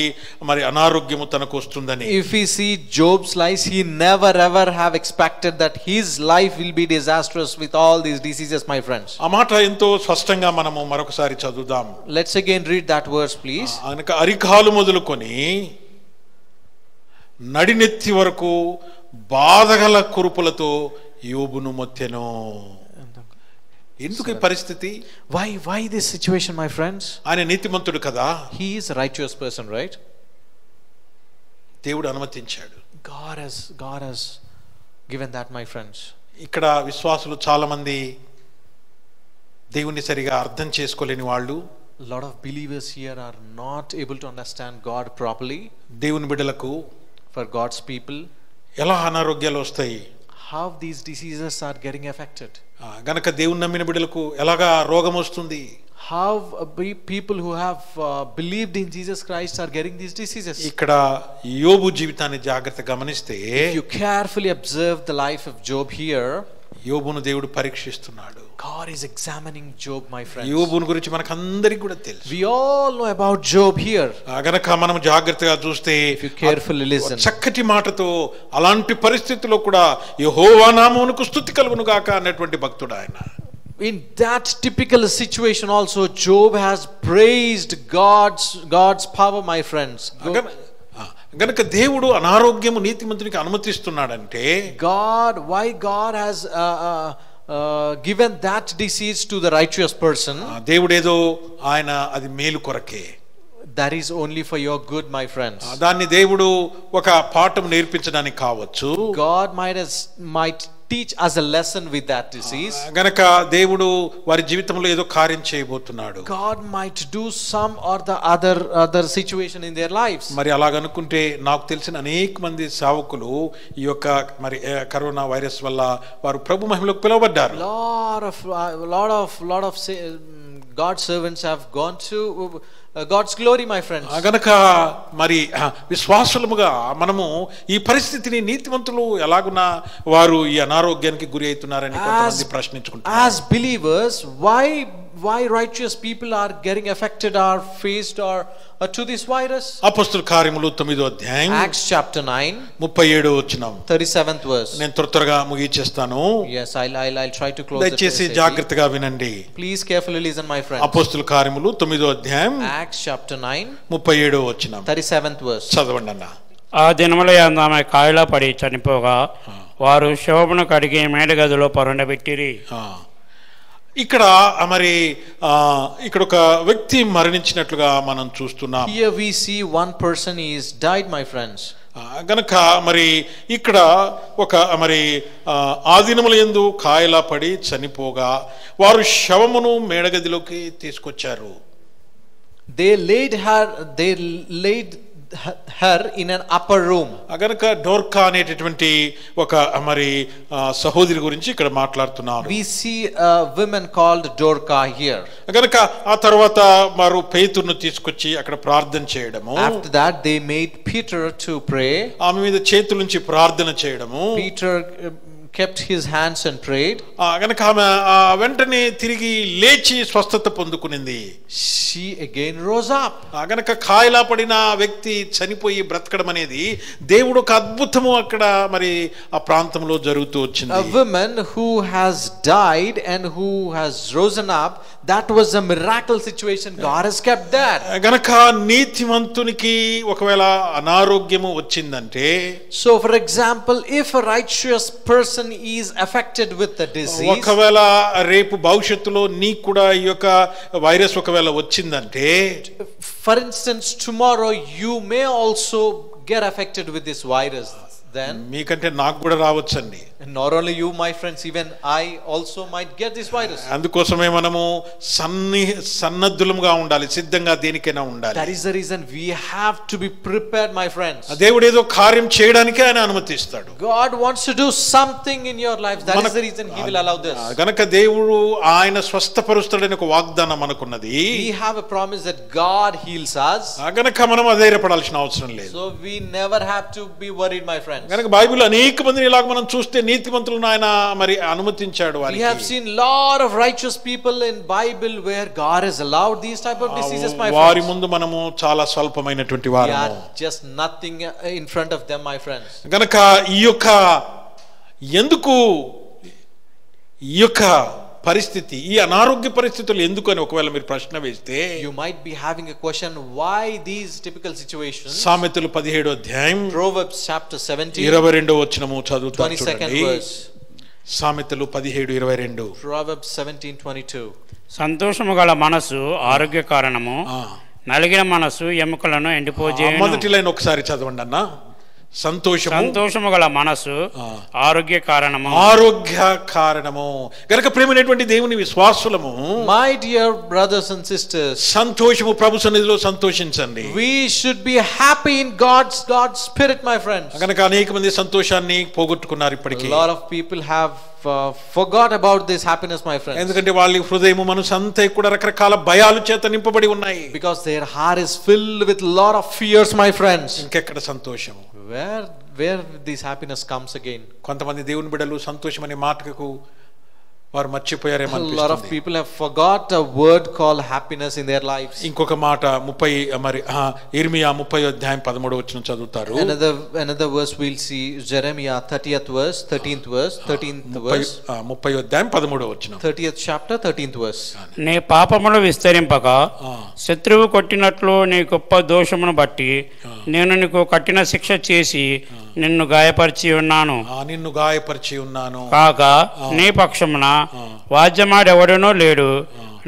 మరి అనారోగ్యము తనకు వస్తుందని. If we see Job's life, he never ever have expected that his life will be disastrous with all these diseases, my friends. ఆ మాట ఎంతో స్పష్టంగా మనము మరొకసారి చదువుదాం. Let's again read that verse, please. అనక అరికాలు మొదలుకొని నడినెత్తి వరకు బాధగల కురుపులతో యోబును మొత్తెను. ఎందుకు ఈ పరిస్థితి? Why this situation, my friends? ఆయన నీతిమంతుడు కదా, He is a righteous person, right? దేవుడు అనుమతించాడు. God has given that, my friends. ఇక్కడ విశ్వాసులు చాలా మంది దేవుణ్ణి సరిగా అర్థం చేసుకోలేని వాళ్ళు, A lot of believers here are not able to understand God properly. దేవుని బిడ్డలకు For God's people, ఎలా అనారోగ్యాలు వస్తాయి, how these diseases are getting affected. గనక దేవుని నమ్మిన బిడ్డలకు ఎలాగా రోగం వస్తుంది, How people who have believed in Jesus Christ are getting these diseases. ఇక్కడ యోబు జీవితాన్ని జాగ్రత్తగా గమనిస్తే If you carefully observe the life of Job here, యోబును దేవుడు పరీక్షిస్తున్నాడు. God is examining Job, my friends. యోబును గురించి మనకు అందరికీ కూడా తెలుసు. We all know about Job here. గనక మనం జాగ్రత్తగా చూస్తే If you carefully listen. చక్కటి మాటతో అలాంటి పరిస్థితుల్లో కూడా యెహోవా నామమునకు స్తుతి కలుగును గాక అన్నటువంటి భక్తుడు ఆయన. In that typical situation also, Job has praised God's power, my friends. గనక దేవుడు అనారోగ్యము నీతిమంతునికి అనుమతిస్తున్నాడంటే Why God has given that disease to the righteous person, దేవుడేదో ఆయన అది మేలు కొరకే, that is only for your good, my friends. దాన్ని దేవుడు ఒక పాఠం నేర్పించడానికి కావచ్చు. God might teach us a lesson with that disease. గనక దేవుడు వారి జీవితంలో ఏదో కార్యం చేయబోతున్నాడు. God might do some or the other situation in their lives. మరి అలాగనుకుంటే నాకు తెలిసిన అనేక మంది సేవకులు ఈ యొక్క మరి కరోనా వైరస్ వల్ల వారు ప్రభు మహిమలోకి పిలువబడ్డారు. lot of God's servants have gone to God's glory, my friends. గనక మరి విశ్వాసులముగా మనము ఈ పరిస్థితిని నీతిమంతులు ఎలాగున్నా వారు ఈ అనారోగ్యానికి గురి అవుతున్నారని కొంతమంది ప్రశ్నించుకుంటారు. As believers, why righteous people are getting affected or faced or to this virus? అపొస్తలుల కార్యములు 9వ అధ్యాయం Acts chapter 9, 37వ వచనం. 37th verse. నేను త్వరగా ముగించేస్తాను. Yes, I'll try to close. దయచేసి జాగ్రత్తగా వినండి. Please carefully listen, my friends. అపొస్తలుల కార్యములు 9వ అధ్యాయం Acts chapter 9, 37వ వచనం. 37th verse. చదవండి అన్న. ఆ దినముల యందు ఆమె కాయలా పడి చనిపోగా వారు శోభను కడిగి మేడగదిలో పరుండబెట్టిరి. ఇక్కడ మరి ఇక్కడ ఒక వ్యక్తి మరణించినట్లుగా మనం చూస్తున్నాం. Here we see one person is died, my friends. గనక మరి ఇక్కడ ఒక మరి ఆదినముల యందు కాయలా పడి చనిపోగా వారు శవమును మేడగదిలోకి తీసుకొచ్చారు. They laid her in an upper room. గనక డోర్కా అనేటటువంటి ఒక మరి సహోదరి గురించి ఇక్కడ మాట్లాడుతున్నారు. We see a woman called Dorcas here. గనక ఆ తర్వాత వారు పేతురును తీసుకొచ్చి అక్కడ ప్రార్థన చేయడము. After that they made Peter to pray. ఆమె మీద చేతుల నుంచి ప్రార్థన చేయడము. Peter kept his hands and prayed. గనక ఆమె వెంటనే తిరిగి లేచి స్వస్థత పొందుకునింది. She again rose up. గనక కాయలా పడిన వ్యక్తి చనిపోయి బ్రతకడం అనేది దేవుడు ఒక అద్భుతము అక్కడ మరి ఆ ప్రాంతంలో జరుగుతూ వచ్చింది. A woman who has died and who has risen up, that was a miracle situation. God has kept that. గనక నీతిమంతునికి ఒకవేళ అనారోగ్యము వచ్చిందంటే, so for example, if a righteous person is affected with the disease, ఒకవేళ రేపు భవిష్యత్తులో నీకు కూడా ఈ యొక్క వైరస్ ఒకవేళ వచ్చిందంటే, for instance tomorrow you may also get affected with this virus. then మీకంటే నాకు కూడా రావచ్చండి. not only you, my friends, even I also might get this virus. అందుకోసమే మనము సన్నద్ధులుగా ఉండాలి, సిద్ధంగా దేనికైనా ఉండాలి. That is the reason we have to be prepared, my friends. దేవుడు ఏదో కార్యం చేయడానికి ఆయన అనుమతిస్తాడు. God wants to do something in your lives. That is the reason he will allow this. గనుక దేవుడు ఆయన స్వస్థపరుస్తాడని ఒక వాగ్దానం మనకున్నది. We have a promise that God heals us. గనుక మనం అధైర్యపడాల్సిన అవసరం లేదు. So we never have to be worried, my friends. గనుక బైబిల్ అనేక మందిని ఇలాగ మనం చూస్తే నీతిమంతులను ఆయన మరి అనుమతించాడు. We have seen lot of righteous people in Bible where God has allowed these type of diseases, my friends. వారి ముందు మనము చాలా స్వల్పమైనటువంటి We వారము. are just nothing in front of them, my friends. గనుక ఈ యొక్క పరిస్థితి, ఈ అనారోగ్య పరిస్థితులు ఎందుకు అని ఒకవేళ మీరు ప్రశ్న వేస్తే, You might be having a question, why these typical situations? సామెతలు 17వ అధ్యాయం Proverbs chapter 17 22వ వచనము చదువుతాం 22nd చూడండి. verse. సామెతలు 17:22. Proverbs 17:22. సంతోషము గల మనసు ఆరోగ్య కారణము, నలిగిన మనసు ఎముకలను ఎండిపోజేయును. మొదటి లైన్ ఒకసారి చదవండి అన్న. సంతోషము గల మనసు ఆరోగ్య కారణము. గనుక ప్రేమైనటువంటి దేవుని విశ్వాసులము, My dear brothers and sisters, సంతోషము ప్రభు సన్నిధిలో సంతోషించండి. we should be happy in God's spirit, my friends. గనుక అనేక మంది సంతోషాన్ని పోగొట్టుకున్నారు ఇప్పటికీ. A lot of people have forgot about this happiness, my friends. ఎందుకంటే వాళ్ళ హృదయము మనసు అంతా కూడా రకరకాల భయాల చేత నింపబడి ఉన్నాయి. Because their heart is filled with lot of fears, my friends. ఇంకెక్కడ సంతోషము? Where this happiness comes again? కొంతమంది దేవుని బిడ్డలు సంతోషం అనే మాటకు వారు మర్చిపోయారేమో A lot of అనిపిస్తుంది. people have forgot a word called happiness in their lives. ఇంకొక మాట 30 మరి ఇర్మియా 30వ అధ్యాయం 13వ వచనం చదువుతారు. Another verse we'll see, Jeremiah 30th verse 13th verse 13th verse 30వ అధ్యాయం 13వ వచనం. 30th chapter 13th verse. నీ పాపములు విస్తరింపక శత్రువు కొట్టినట్లు నీ గొప్ప దోషమును బట్టి నేను నీకు కఠిన శిక్ష చేసి నిన్ను గాయపరిచి ఉన్నాను. కాగా నీ పక్షమున వాద్యమాడెవడనో లేడు,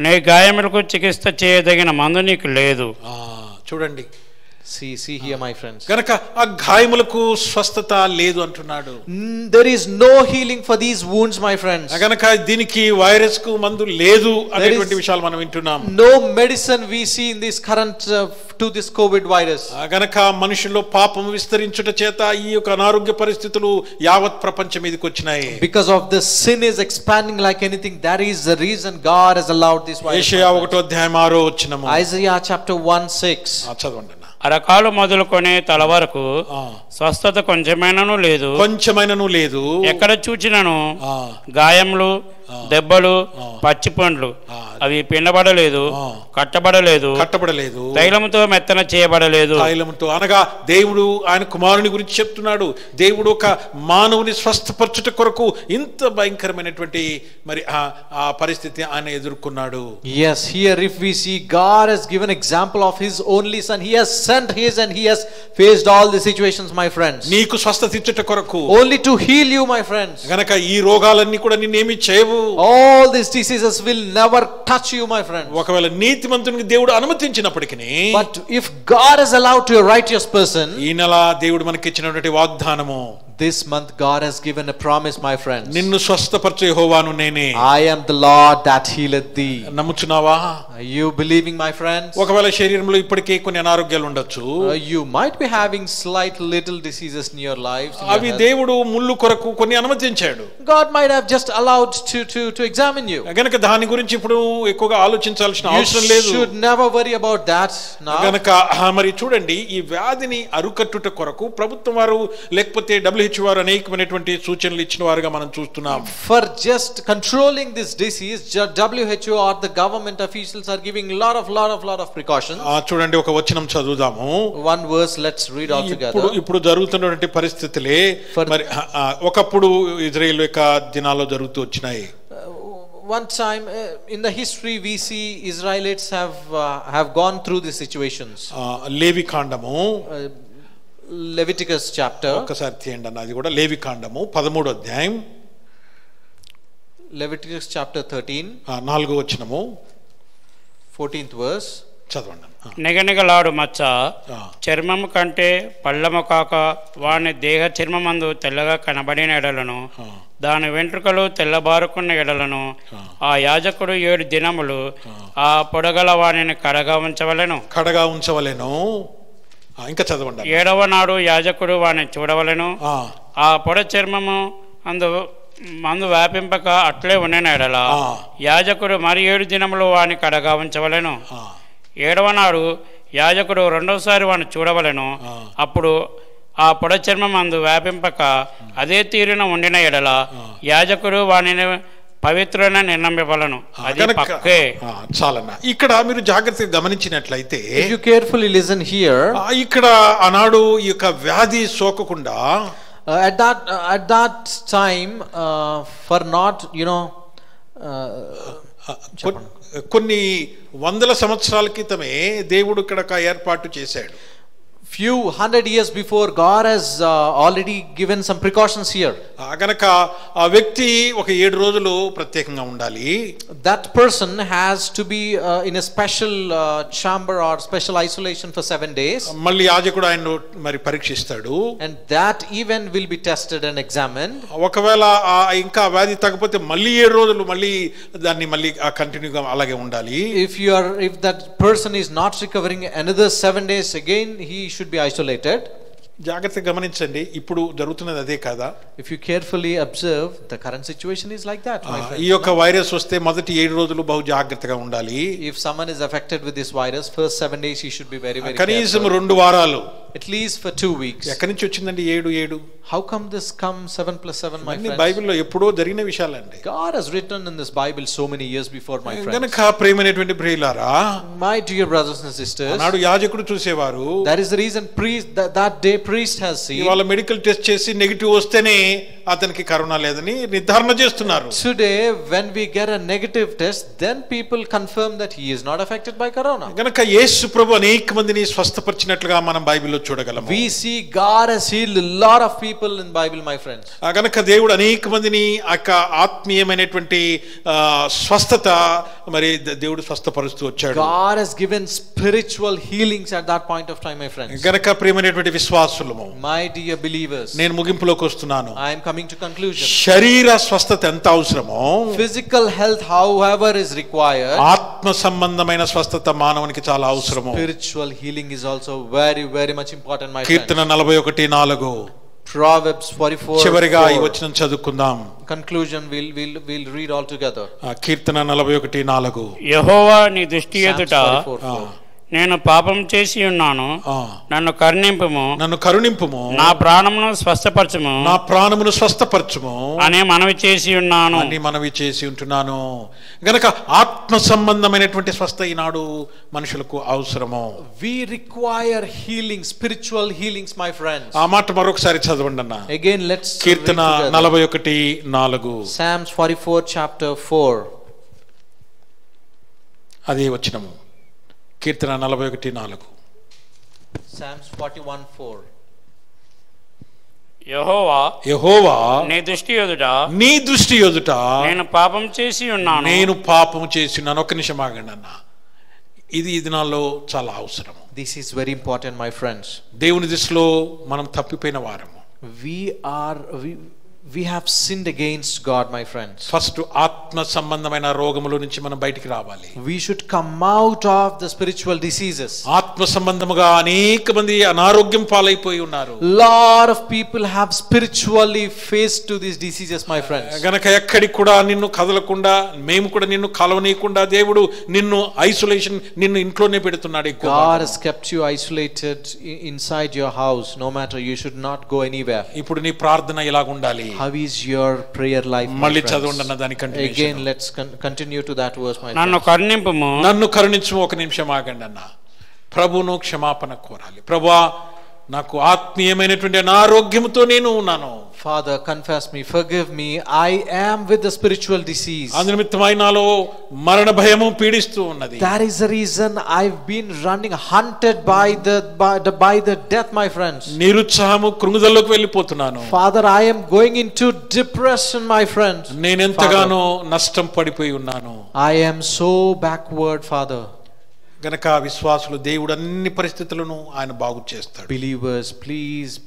నీ గాయములకు చికిత్స చేయదగిన మందు నీకు లేదు. చూడండి, See here, my friends. గనుక ఆ గాయములకు స్వస్థత లేదు అంటున్నాడు. There is no healing for these wounds, my friends. గనుక దీనికి వైరస్ కు మందు లేదు అనేటువంటి విషయాలు మనం వింటున్నాం. No medicine we see in this current to this COVID virus. గనుక మనుషుల్లో పాపం విస్తరించుట చేత ఈ యొక్క అనారోగ్య పరిస్థితులు యావత్ ప్రపంచం మీదకి వచ్చినాయి. Because of the sin is expanding like anything, that is the reason God has allowed this virus. యెషయా 1వ అధ్యాయం 6వ వచనము. Isaiah chapter 1:6. చదవండి. అరకాలు మొదలుకొని తల వరకు స్వస్థత కొంచెమైనను లేదు. ఎక్కడ చూచినను గాయములు, దెబ్బలు, పచ్చి పండ్లు, అవి పిండబడలేదు, కట్టబడలేదు, తైలముతో మెత్తన చేయబడలేదు. తైలముతో అనగా దేవుడు ఆయన కుమారుని గురించి చెప్తున్నాడు. దేవుడు ఒక మానవుని స్వస్థపరచుట కొరకు ఇంత భయంకరమైనటువంటి మరి ఆ పరిస్థితి ఆయన ఎదుర్కొన్నాడు. Yes, here if we see, God has given example of his only son. He has sent his and he has faced all the situations, my friends. నీకు స్వస్థత ఇచ్చుట కొరకు, only to heal you, my friends. గనుక ఈ రోగాలన్నీ కూడా నిన్నేమి చేయవు. All these diseases will never touch you, my friends. ఒకవేళ నీతిమంతునికి దేవుడు అనుమతించినప్పటికీ, but if God has allowed to a righteous person, ఈ నెల దేవుడు మనకి ఇచ్చినటువంటి వాగ్దానము, this month God has given a promise, my friends. నిన్ను స్వస్థపరచు యెహోవాను నేనే. I am the Lord that healeth thee. నమ్ముచున్నావా? Are you believing, my friends? ఒకవేళ శరీరంలో ఇప్పటికే కొన్ని అనారోగ్యాలు ఉండొచ్చు. You might be having slight little diseases in your lives. అవి దేవుడు ముళ్ళు కొరకు కొన్ని అనుమతించాడు. God might have just allowed to examine you. గనుక దాని గురించి ఇప్పుడు ఎక్కువగా ఆలోచించాల్సిన అవసరం లేదు. You should never worry about that now. గనుక మరి చూడండి, ఈ వ్యాధిని అరుకట్టుట కొరకు ప్రభుత్వం వారు లేకపోతే WHO వారు అనేకమైనటువంటి సూచనలు ఇచ్చిన వారుగా మనం చూస్తున్నాం. For just controlling this disease, WHO or the government officials are giving lot of precautions. చూడండి, ఒక వచనం చదువుదాము. One verse, let's read all together. ఇప్పుడు జరుగుతున్నటువంటి పరిస్థితులే మరి ఒకప్పుడు ఇజ్రాయెల్ యొక్క దినాల్లో జరుగుతూ వచ్చినాయి. One time in the history we see Israelites have gone through these situations. లేవి కాండము, Leviticus chapter. ఒకసారి తీయండి అన్న, అది కూడా లేవి కాండము 13వ అధ్యాయం, Leviticus chapter 13, 4వ వచనము, 14th verse. చదవండి. నిగనిగలాడు మచ్చ చర్మము కంటే పళ్ళము కాక వాని దేహ చర్మమందు తెల్లగా కనబడిన ఎడలను దాని వెంట్రుకలు తెల్లబారుకున్న ఎడలను ఆ యాజకుడు 7 దినములు ఆ పొడగల వాణిని కడగా ఉంచవలెను. ఇంకా చదవండి. 7వ నాడు యాజకుడు వాణ్ణి చూడవలెను. ఆ పొడ చర్మము మందు వ్యాపింపక అట్లే ఉన్న ఎడల యాజకుడు మరి 7 దినములు వాణ్ణి కడగా ఉంచవలెను. 7వ నాడు యాజకుడు రెండవసారి వాణ్ణి చూడవలెను. అప్పుడు ఆ పొడ చర్మం అందు వ్యాపింపక అదే తీరున ఉండిన ఎడల యాజకుడు వాణిని పవిత్రుడైన నిర్ణయింపవలెను. అది పక్కే. చాలన్నా. ఇక్కడ మీరు జాగ్రత్తగా గమనించినట్లయితే If you carefully listen here, ఇక్కడ ఆనాడు ఈ యొక్క వ్యాధి సోకకుండా at that time, for not, కొన్ని వందల సంవత్సరాల క్రితమే దేవుడు ఇక్కడ ఏర్పాటు చేశాడు. few 100 years before, God has already given some precautions here. గనక ఆ వ్యక్తి ఒక 7 రోజులు ప్రత్యేకంగా ఉండాలి. That person has to be in a special chamber or special isolation for 7 days. మళ్ళీ యాజకుడు ఆయన మరి పరీక్షిస్తాడు. And that even will be tested and examined. ఒకవేళ ఇంకా వ్యాధి తగ్గకపోతే మళ్ళీ 7 రోజులు మళ్ళీ దాన్ని మళ్ళీ కంటిన్యూగా అలాగే ఉండాలి. If that person is not recovering, another 7 days again he should be isolated. జాగ్రత్తగా గమనించండి. ఇప్పుడు జరుగుతున్నది అదే కదా. If you carefully observe, the current situation is like that, my friend. ఈ యొక్క వైరస్ వస్తే మొదటి 7 రోజులు బహు జాగ్రత్తగా ఉండాలి. If someone is affected with this virus, first 7 days he should be very కనీసం careful. 2 వారాలు. At least for 2 weeks. ఎక్కడి నుంచి వచ్చిందండి 7? How come this come 7 plus 7, my friend? బైబిల్లో ఎప్పుడో జరిగిన విషయాలండి. God has written in this Bible so many years before, my friends. గనుక ప్రియమైనటువంటి ప్రియులారా, My dear brothers and sisters, నాడు యాజకుడు చూసేవారు. that is the reason that day priest has seen. ఇవాళ మెడికల్ టెస్ట్ చేసి నెగటివ్ వస్తేనే అతనికి కరోనా లేదని నిర్ధారణ చేస్తున్నారు. Today when we get a negative test, then people confirm that he is not affected by corona. గనుక యేసు ప్రభు అనేక మందిని స్వస్థపరిచినట్లుగా మనం బైబిల్లో చూడగలము. We see God has healed a lot of people in Bible, my friends. గనుక దేవుడు అనేక మందిని ఆత్మీయమైనటువంటి స్వస్థత మరి దేవుడు స్వస్థపరుస్తూ వచ్చాడు. God has given spiritual healings at that point of time, my friends. గనుక ప్రియమైనటువంటి విశ్వాసులము, My dear believers, నేను ముగింపులోకి వస్తున్నాను. I am coming to conclusion. శరీర స్వస్థత ఎంత అవసరమో Physical health, however, is required. ఆత్మ సంబంధమైన స్వస్థత మానవునికి చాలా అవసరము. Spiritual healing is also very, very much important, my friends. Keerthana 41:4. Proverbs 44. చివరిగా ఈ వచనం చదువుకుందాం. Conclusion we'll read all together. కీర్తన 41:4. యెహోవా నీ దృష్టి ఎదుట 44:4. నేను పాపం చేసి ఉన్నాను, నన్ను కరుణింపుము, నా ప్రాణమును స్వస్థపరచుము అని మనవి చేసి ఉంటున్నాను. గనక ఆత్మ సంబంధమైనటువంటి స్వస్థ ఈనాడు మనుషులకు అవసరము. We require healing, spiritual healings, my friends. ఆ మాట మరొకసారి చదవండి అన్న. Again, let's Keerthana 41:4. Psalms 44 chapter 4. అదే వచనము. కీర్తన 41:4. Psalms 41:4. యెహోవా నీ దృష్టి ఎదుట నేను పాపం చేసి ఉన్నాను. ఒక్క నిమిషం ఆగండి అన్న. ఇది ఈ దినాల్లో చాలా అవసరం. This is very important, my friends. దేవుని దృష్టిలో మనం తప్పిపోయిన వారము. We have sinned against God, my friends. First ఆత్మ సంబంధమైన రోగముల నుంచి మనం బయటికి రావాలి. We should come out of the spiritual diseases. ఆత్మ సంబంధముగా అనేక మంది అనారోగ్యం పాలైపోయి ఉన్నారు. Lot of people have spiritually faced to these diseases, my friends. గనక ఎక్కడికి కూడా నిన్ను కదలకుండా, మేము కూడా నిన్ను కలవనీయకుండా దేవుడు నిన్ను ఐసోలేషన్, నిన్ను ఇంట్లోనే పెడుతున్నాడు. God has kept you isolated inside your house. No matter, you should not go anywhere. ఇప్పుడు నీ ప్రార్థన ఇలాగ ఉండాలి. How is your prayer life, my మళ్ళీ friends? చదవండి అన్న దాని continuation. Again, let's continue to that verse, my friends. నన్ను కరుణించుము. ఒక నిమిషం ఆగండి అన్న. ప్రభువును క్షమాపణ కోరాలి. ప్రభువా, నాకు ఆత్మీయమైనటువంటి అనారోగ్యంతో నేను ఉన్నాను. Father, confess me, forgive me. I am with the spiritual disease. అందునిమిత్తమై నాలో మరణ భయము పీడిస్తూ ఉన్నది. That is the reason I've been running, hunted by the death, my friends. నిరుత్సాహము, కృంగుదలలోకి వెళ్ళిపోతున్నాను. Father, I am going into depression, my friends. నేను ఎంతగానో నష్టం పడిపోయి ఉన్నాను. I am so backward, Father. గనక విశ్వాసులు దేవుడు అన్ని పరిస్థితులను ఆయన బాగు చేస్తాడు. Believers,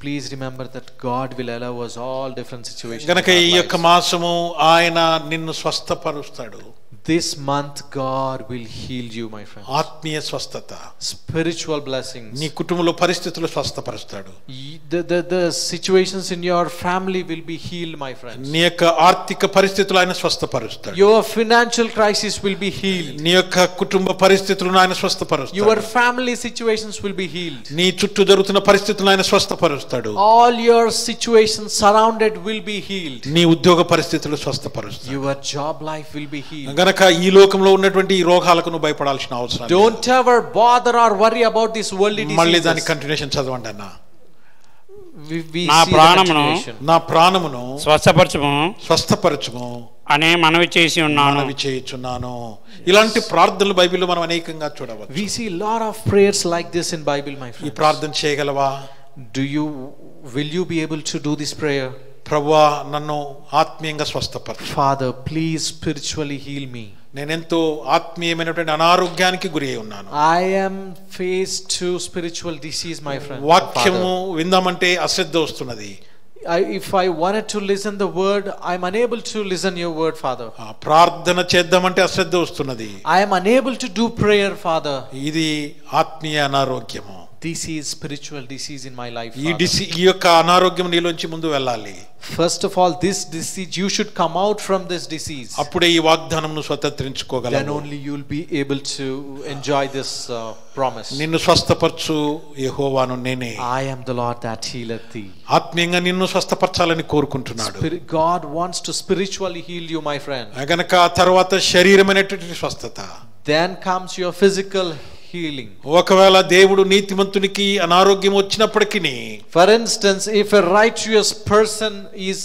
please remember that God will allow us all different situations. గనక ఈ యొక్క మాసము ఆయన నిన్ను స్వస్థపరుస్తాడు. This month God will heal you, my friend. ఆత్మీయ స్వస్థత, spiritual blessings. నీ కుటుంబంలో పరిస్థితులు స్వస్థపరుస్తాడు. The situations in your family will be healed, my friends. నీ యొక్క ఆర్థిక పరిస్థితులు ఆయన స్వస్థపరుస్తాడు. Your financial crisis will be healed. నీ యొక్క కుటుంబ పరిస్థితులను ఆయన స్వస్థపరుస్తాడు. Your family situations will be healed. నీ చుట్టూ జరుగుతున్న పరిస్థితులను ఆయన స్వస్థపరుస్తాడు. All your situations surrounded will be healed. నీ ఉద్యోగ పరిస్థితులు స్వస్థపరుస్తాడు. Your job life will be healed. గనక ఈ లోకంలో ఉన్నటువంటి ఈ రోగాలకు నువ్వు భయపడాల్సిన అవసరం లేదు. Don't ever bother or worry about this worldly diseases. మళ్ళీ దాని కంటిన్యూషన్ చదవండి అన్న. నా ప్రాణమును స్వస్థపరచుము అనే మనవి చేయుచున్నాను. ఇలాంటి ప్రార్థనలు బైబిల్లో మనం అనేకంగా చూడవచ్చు. We see a lot of prayers like this in Bible, my friends. ఈ ప్రార్థన చేయగలవా? Will you be able to do this prayer? ప్రభువా నన్ను ఆత్మీయంగా స్వస్థపరచు. Father, please spiritually heal me. నేనెంతో ఆత్మీయమైనటువంటి అనారోగ్యానికి గురి అయి ఉన్నాను. I am faced to spiritual disease, my friend. వాక్యము విందామంటే అశ్రద్ధ వస్తున్నది. If I wanted to listen the word, I am unable to listen your word, Father. ప్రార్థన చేద్దామంటే అశ్రద్ధ వస్తున్నది. I am unable to do prayer, Father. ఇది ఆత్మీయ అనారోగ్యము. This is spiritual disease in my life, ఈ యొక్క అనారోగ్యం నీలోంచి ముందు వెళ్ళాలి. First of all, this disease, you should come out from this disease. అప్పుడే ఈ వాగ్దానమును స్వతంత్రించుకోగలవు. Then only you will be able to enjoy this promise. నిన్ను స్వస్థపరచు యెహోవాను నేనే. I am the Lord that healeth thee. ఆత్మీయంగా నిన్ను స్వస్థపరచాలని కోరుకుంటున్నాడు. God wants to spiritually heal you, my friend. గనక తర్వాత శరీరమైనటువంటి స్వస్థత. Then comes your physical healing. ఒకవేళ దేవుడు నీతిమంతునికి అనారోగ్యం వచ్చినప్పటికీ, for instance, if a righteous person is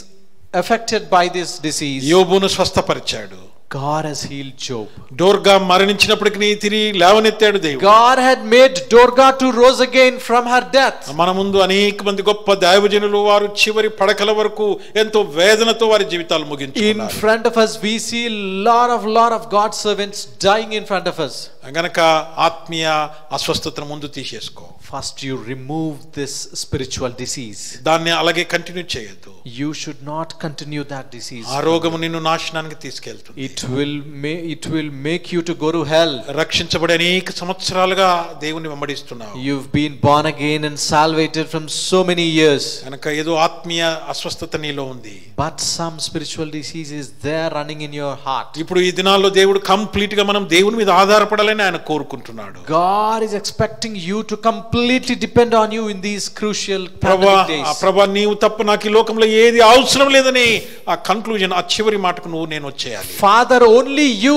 affected by this disease, యోబును స్వస్థపరిచాడు. God has healed Job. డోర్గా మరణించినప్పటికీ తిరిగి లేవనెత్తాడు దేవుడు. God had made Dorga to rose again from her death. మన ముందు అనేక మంది గొప్ప దైవజనులు వారు చివరి పడకల వరకు ఎంతో వేదనతో వారి జీవితాలు ముగించుకున్నారు. In front of us we see lot of God's servants dying in front of us. గనక ఆత్మీయ అస్వస్థతను ముందు తీసేసుకో. First you remove this spiritual disease. దాన్ని అలాగే కంటిన్యూ చేయొద్దు. You should not continue that disease. ఆ రోగము నిన్ను నాశనానికి తీసుకెళ్తుంది. It will make you to go to hell. రక్షించబడి అనేక సంవత్సరాలుగా దేవుని వెంబడిస్తున్నావు. You've been born again and salvated from so many years. గనక ఏదో ఆత్మీయ అస్వస్థత నీలో ఉంది. But some spiritual disease is there running in your heart. ఇప్పుడు ఈ దినాల్లో దేవుడు కంప్లీట్ గా మనం దేవుని మీద ఆధారపడాలని ఆయన కోరుకుంటున్నాడు. God is expecting you to completely depend on you in these crucial pandemic days. ప్రభా నీవు తప్ప నాకు ఈ లోకంలో ఏది అవసరం లేదని ఆ కన్క్లూజన్, ఆ చివరి మాటకు నువ్వు నేను వచ్చేయాలి. Father, only you,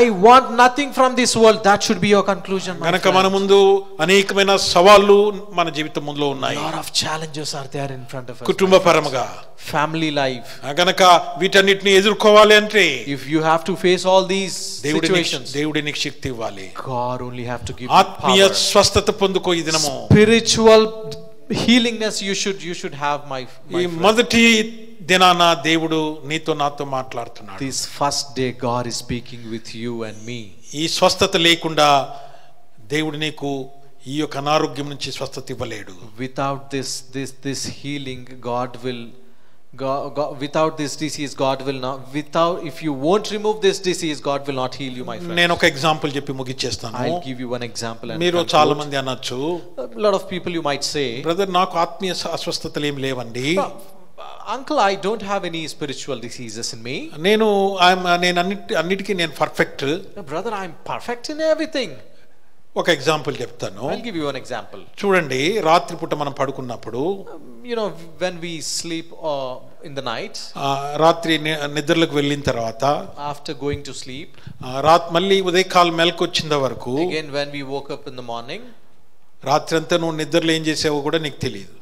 I want nothing from this world. That should be your conclusion. గనక మన ముందు అనేకమైన సవాళ్లు మన జీవితం ముందులో ఉన్నాయి. A lot of challenges are there in front of us. కుటుంబ పరముగా, family life. గనక వీటన్నిటిని ఎదుర్కోవాలి అంటే, if you have to face all these situations, దేవుడి నీకు శక్తి ఇవ్వాలి. God only have to give you power. ఆత్మీయ స్వస్థత పొందుకో ఈ దినము. Spiritual healingness you should have, my ఈ మొదటి దినాన దేవుడు నీతో నాతో మాట్లాడుతున్నాడు. This first day God is speaking with you and me. ఈ స్వస్థత లేకుండా దేవుడు నీకు ఈ యొక్క అనారోగ్యం నుంచి స్వస్థత ఇవ్వలేడు. Without this healing, God without this disease, God will not. If you won't remove this disease, God will not heal you, my friend. నేను ఒక ఎగ్జాంపుల్ చెప్పి ముగిచేస్తాను. I'll give you one example. మీరు చాలా మంది అనొచ్చు, a lot of people you might say, brother నాకు ఆత్మీయ అస్వస్థతలు ఏం లేవండి. Uncle, I don't have any spiritual diseases in me. నేను అన్నిటికీ నేను perfect. Brother, I'm perfect in everything. ఒక ఎగ్జాంపుల్ చెప్తాను. I'll give you an example. చూడండి, రాత్రిపూట మనం పడుకున్నప్పుడు, when we sleep in the night, రాత్రి నిద్రలకు వెళ్ళిన తర్వాత, after going to sleep, మళ్ళీ ఉదయకాలం మెలకు వచ్చిన వరకు, again when we woke up in the morning, రాత్రి అంతా నువ్వు నిద్రలో ఏం చేసావో కూడా నీకు తెలియదు.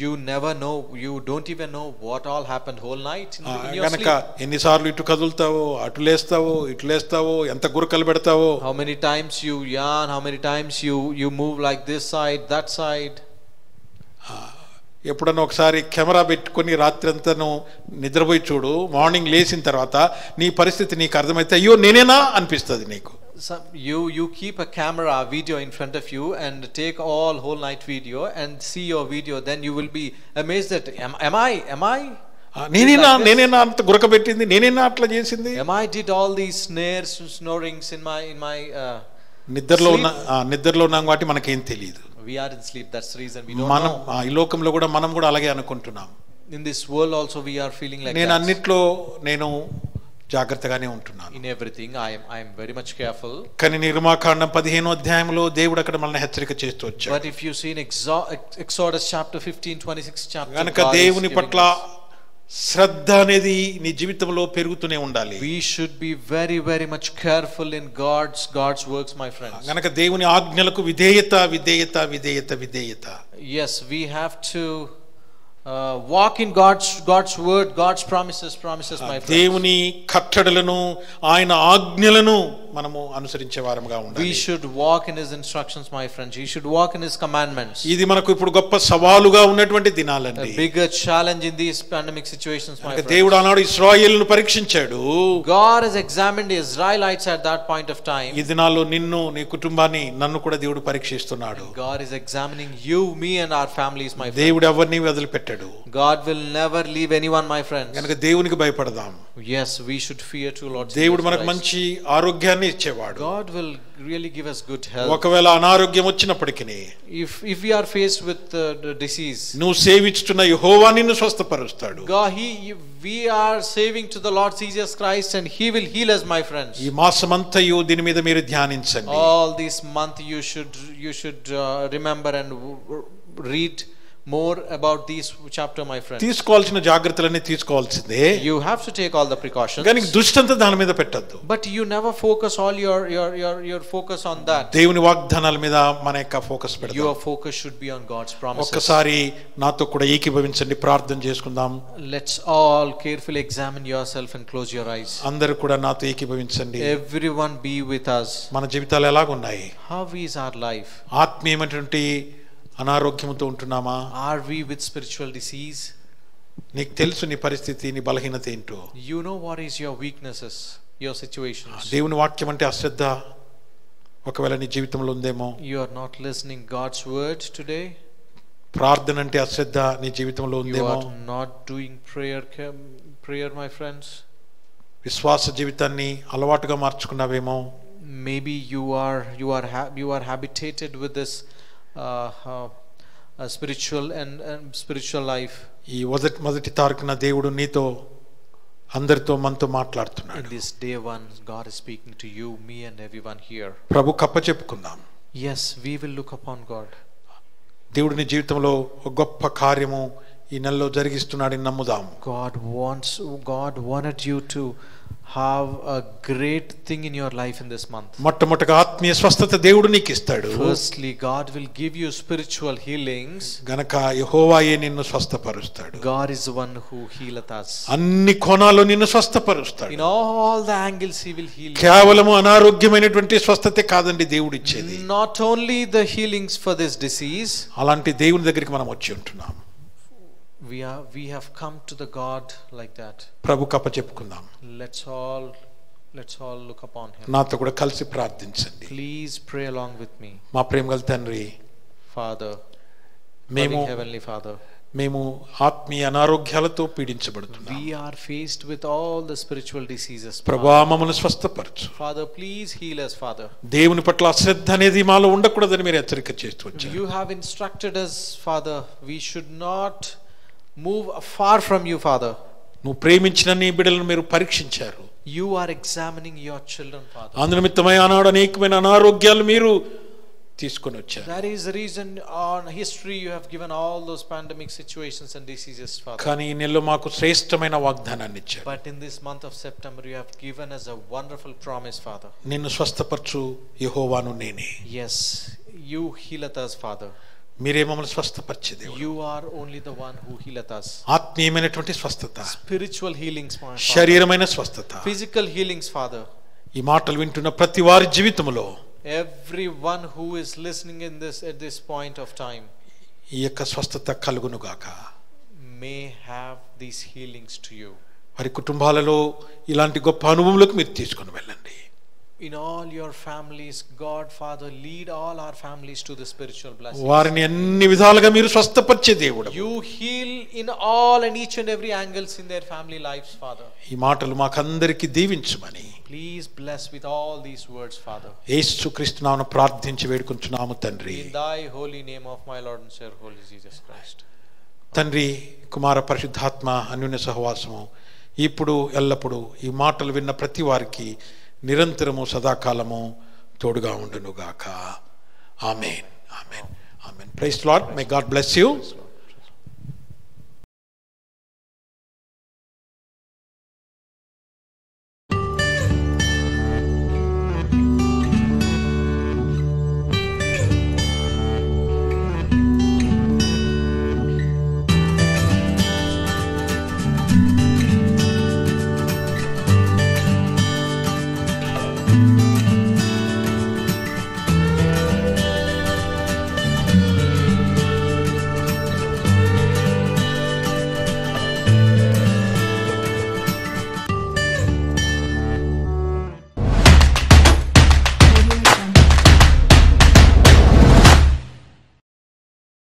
You never know, you don't even know what all happened whole night in your గనక sleep. ఎన్నిసార్లు ఇటు కదులుతావో, అటు లేస్తావో, ఇటు లేస్తావో, ఎంత గురకలు పెడతావో, how many times you yawn, how many times you move like this side, that side. ఎప్పుడన్నా ఒకసారి కెమెరా పెట్టుకొని రాత్రి అంతా నువ్వు నిద్రపోయి చూడు, మార్నింగ్ లేచిన తర్వాత నీ పరిస్థితి నీకు అర్థమైతే అయ్యో నేనేనా అనిపిస్తుంది నీకు. you keep a camera video in front of you and take all whole night video and see your video, then you will be amazed that am I నేనేనా అంత గురకబెట్టింది, నేనేనా అట్లా చేసింది, am I did all these snares snorings in my నిద్రలో ఉన్నాం కాబట్టి మనకేం తెలియదు. we are in sleep, that's the reason we don't మనం know. ఈ లోకంలో కూడా మనం కూడా అలాగే అనుకుంటున్నాం. In this world also we are feeling like నేను that. అన్నిట్లో నేను జాగ్రత్తగానే ఉంటున్నాను. In everything I am very much careful. కానీ నిర్గమకాండం 15వ అధ్యాయంలో దేవుడు అక్కడ మనల్ని హెచ్చరిక చేస్తూ వచ్చాడు. But if you see in Exodus chapter 15:26 chapter, గనుక దేవుని పట్ల శ్రద్ధ అనేది నీ జీవితంలో పెరుగుతూనే ఉండాలి. we should be very very much careful in God's works, my friends. గనుక దేవుని ఆజ్ఞలకు విధేయత విధేయత విధేయత విధేయత. Yes, we have to walk in God's word, God's promises, my friends. దేవుని కట్టడలను ఆయన ఆజ్ఞలను మనము అనుసరించే వారముగా ఉండాలి. we should walk in his instructions, my friends. we should walk in his commandments. ఇది మనకు ఇప్పుడు గొప్ప సవాలుగా ఉన్నటువంటి దినాలండి. a bigger challenge in these pandemic situations, my friends. దేవుడు ఆనాడు ఇశ్రాయేలును పరీక్షించాడు. God has examined the Israelites at that point of time. ఈ దినాల్లో నిన్ను, నీ కుటుంబాన్ని, నన్ను కూడా దేవుడు పరీక్షిస్తున్నాడు. God is examining you, me and our families, my friends. దేవుడు ఎవరిని వదిలిపెట్టాడు. God will never leave anyone, my friends. గనుక దేవునికి భయపడదాం. yes, we should fear to Lord. దేవుడు మనకు మంచి ఆరోగ్యాన్ని ఇచ్చేవాడు. God will really give us good health. ఒకవేళ అనారోగ్యం వచ్చినప్పటికీ, if we are faced with the disease, నువ్వు సేవిస్తున్న యెహోవా నిన్ను స్వస్థపరుస్తాడు. God, we are saving to the Lord Jesus Christ and he will heal us, my friends. ఈ మాసమంతయు దీని మీద మీరు ధ్యానించండి. all this month you should remember and read more about this chapter, my friends. తీసుకోవాల్సిన జాగ్రత్తలన్నీ తీసుకోవాల్సిందే. you have to take all the precautions. కానీ దృష్టి దాని మీద పెట్టొద్దు. but you never focus all your focus on that. దేవుని వాగ్దానాల మీద మన యొక్క ఫోకస్ పెడదాం. your focus should be on God's promises. ఒక్కసారి నాతో కూడా ఏకీభవించండి, ప్రార్థన చేసుకుందాం. let's all carefully examine yourself and close your eyes. అందరూ కూడా నాతో ఏకీభవించండి. everyone be with us. మన జీవితాలు ఎలాగున్నాయి? how is our life? ఆత్మీయమైనటువంటి అనారోగ్యంతో ఉంటున్నామా? are we with spiritual disease? నీకు తెలుసు నీ పరిస్థితి, నీ బలహీనత ఏంటో. you know what is your weaknesses, your situations. దేవుని వాక్యం అంటే అశ్రద్ధ ఒకవేళ నీ జీవితంలో ఉందేమో. you are not listening God's word today. ప్రార్థన అంటే అశ్రద్ధ నీ జీవితంలో you ఉందేమో. are not doing prayer, my friends. విశ్వాస జీవితాన్ని అలవాటుగా మార్చుకున్నావేమో. maybe you are habituated with this spiritual life. ఈ మొదటి తారీఖున దేవుడు నీతో, అందరితో, మనతో మాట్లాడుతున్నాడు. in this day one, God is speaking to you, me and everyone here. ప్రభు కప్ప చెప్పుకుందాం. yes, we will look upon God. దేవుడు నీ జీవితంలో ఒక గొప్ప కార్యము ఈ నెలలో జరిగిస్తున్నాడని నమ్ముదాం. God wanted you to have a great thing in your life in this month. మొట్టమొదటిగా ఆత్మీయ స్వస్థత దేవుడు నీకు ఇస్తాడు. firstly, God will give you spiritual healings. గనక యెహోవాయే నిన్ను స్వస్థపరుస్తాడు. God is the one who healeth us. అన్ని కోణాల్లో నిన్ను స్వస్థపరుస్తాడు. in all the angles he will heal you. కేవలం అనారోగ్యమైనటువంటి స్వస్థతే కాదండి దేవుడు ఇచ్చేది. not only the healings for this disease. అలాంటి దేవుని దగ్గరికి మనం వచ్చి ఉంటున్నాం. we have come to the God like that. ప్రభు కప్ప చెప్పుకుందాం. let's all look upon him. నాతో కూడా కలిసి ప్రార్థించండి. please pray along with me. మా ప్రేమగల తండ్రి, Father, మేము heavenly Father, మేము ఆత్మీయ అనారోగ్యాలతో పీడించబడుతున్నాం. we are faced with all the spiritual diseases. ప్రభువా, మమ్మల్ని స్వస్థపరచు. Father, please heal us, Father. దేవుని పట్ల అశ్రద్ధ అనేది మాలో ఉండకూడదని మీరు హెచ్చరిక చేస్తూ వచ్చారు. you have instructed us, Father, we should not move far from you, Father. నువ్వు ప్రేమించిన నీ బిడ్డలను మీరు పరీక్షించారు. you are examining your children, Father. అందునిమిత్తమై ఆనాడు అనేకమైన అనారోగ్యాలు మీరు తీసుకొని వచ్చారు. that is the reason on history you have given all those pandemic situations and diseases, Father. కానీ ఈ నెలలో మాకు శ్రేష్టమైన వాగ్దానాన్ని ఇచ్చారు. but in this month of September you have given us a wonderful promise, Father. నిన్ను స్వస్థపరచు యెహోవాను నేనే. yes, you healeth us, Father. మీరే మమ్మల్ని స్వస్థపరిచే దేవుడు. you are only the one who healeth us. ఆత్మీయమైనటువంటి స్వస్థత, spiritual healings, Father. శరీరమైన స్వస్థత, physical healings, Father. ఈ మాటలు వింటున్న ప్రతి వారి జీవితంలో everyone who is listening at this point of time, ఈ యొక్క స్వస్థత కలుగును గాక. may have these healings to you. వారి కుటుంబాలలో ఇలాంటి గొప్ప అనుభవాలకు మీరు తీసుకొని వెళ్ళండి. in all your families, God Father, lead all our families to the spiritual blessings. వారిని అన్ని విధాలుగా మీరు స్వస్థపరిచే దేవుడు. You heal in all and each and every angles in their family lives, Father. ఈ మాటలు మాకందరికి దీవించమని Please bless with all these words, Father. యేసుక్రీస్తు నామమున ప్రార్థించి వేడుకుంటున్నాము తండ్రి. In thy holy name of my Lord and Savior, holy Jesus Christ. తండ్రి, కుమార, పరిశుద్ధాత్మ అన్యోన్య సహవాసము ఇప్పుడు ఎల్లప్పుడూ ఈ మాటలు విన్న ప్రతి వారికి నిరంతరము సదాకాలము తోడుగా ఉండును గాక. Amen, amen, amen. Praise the Lord. May God bless you. thank you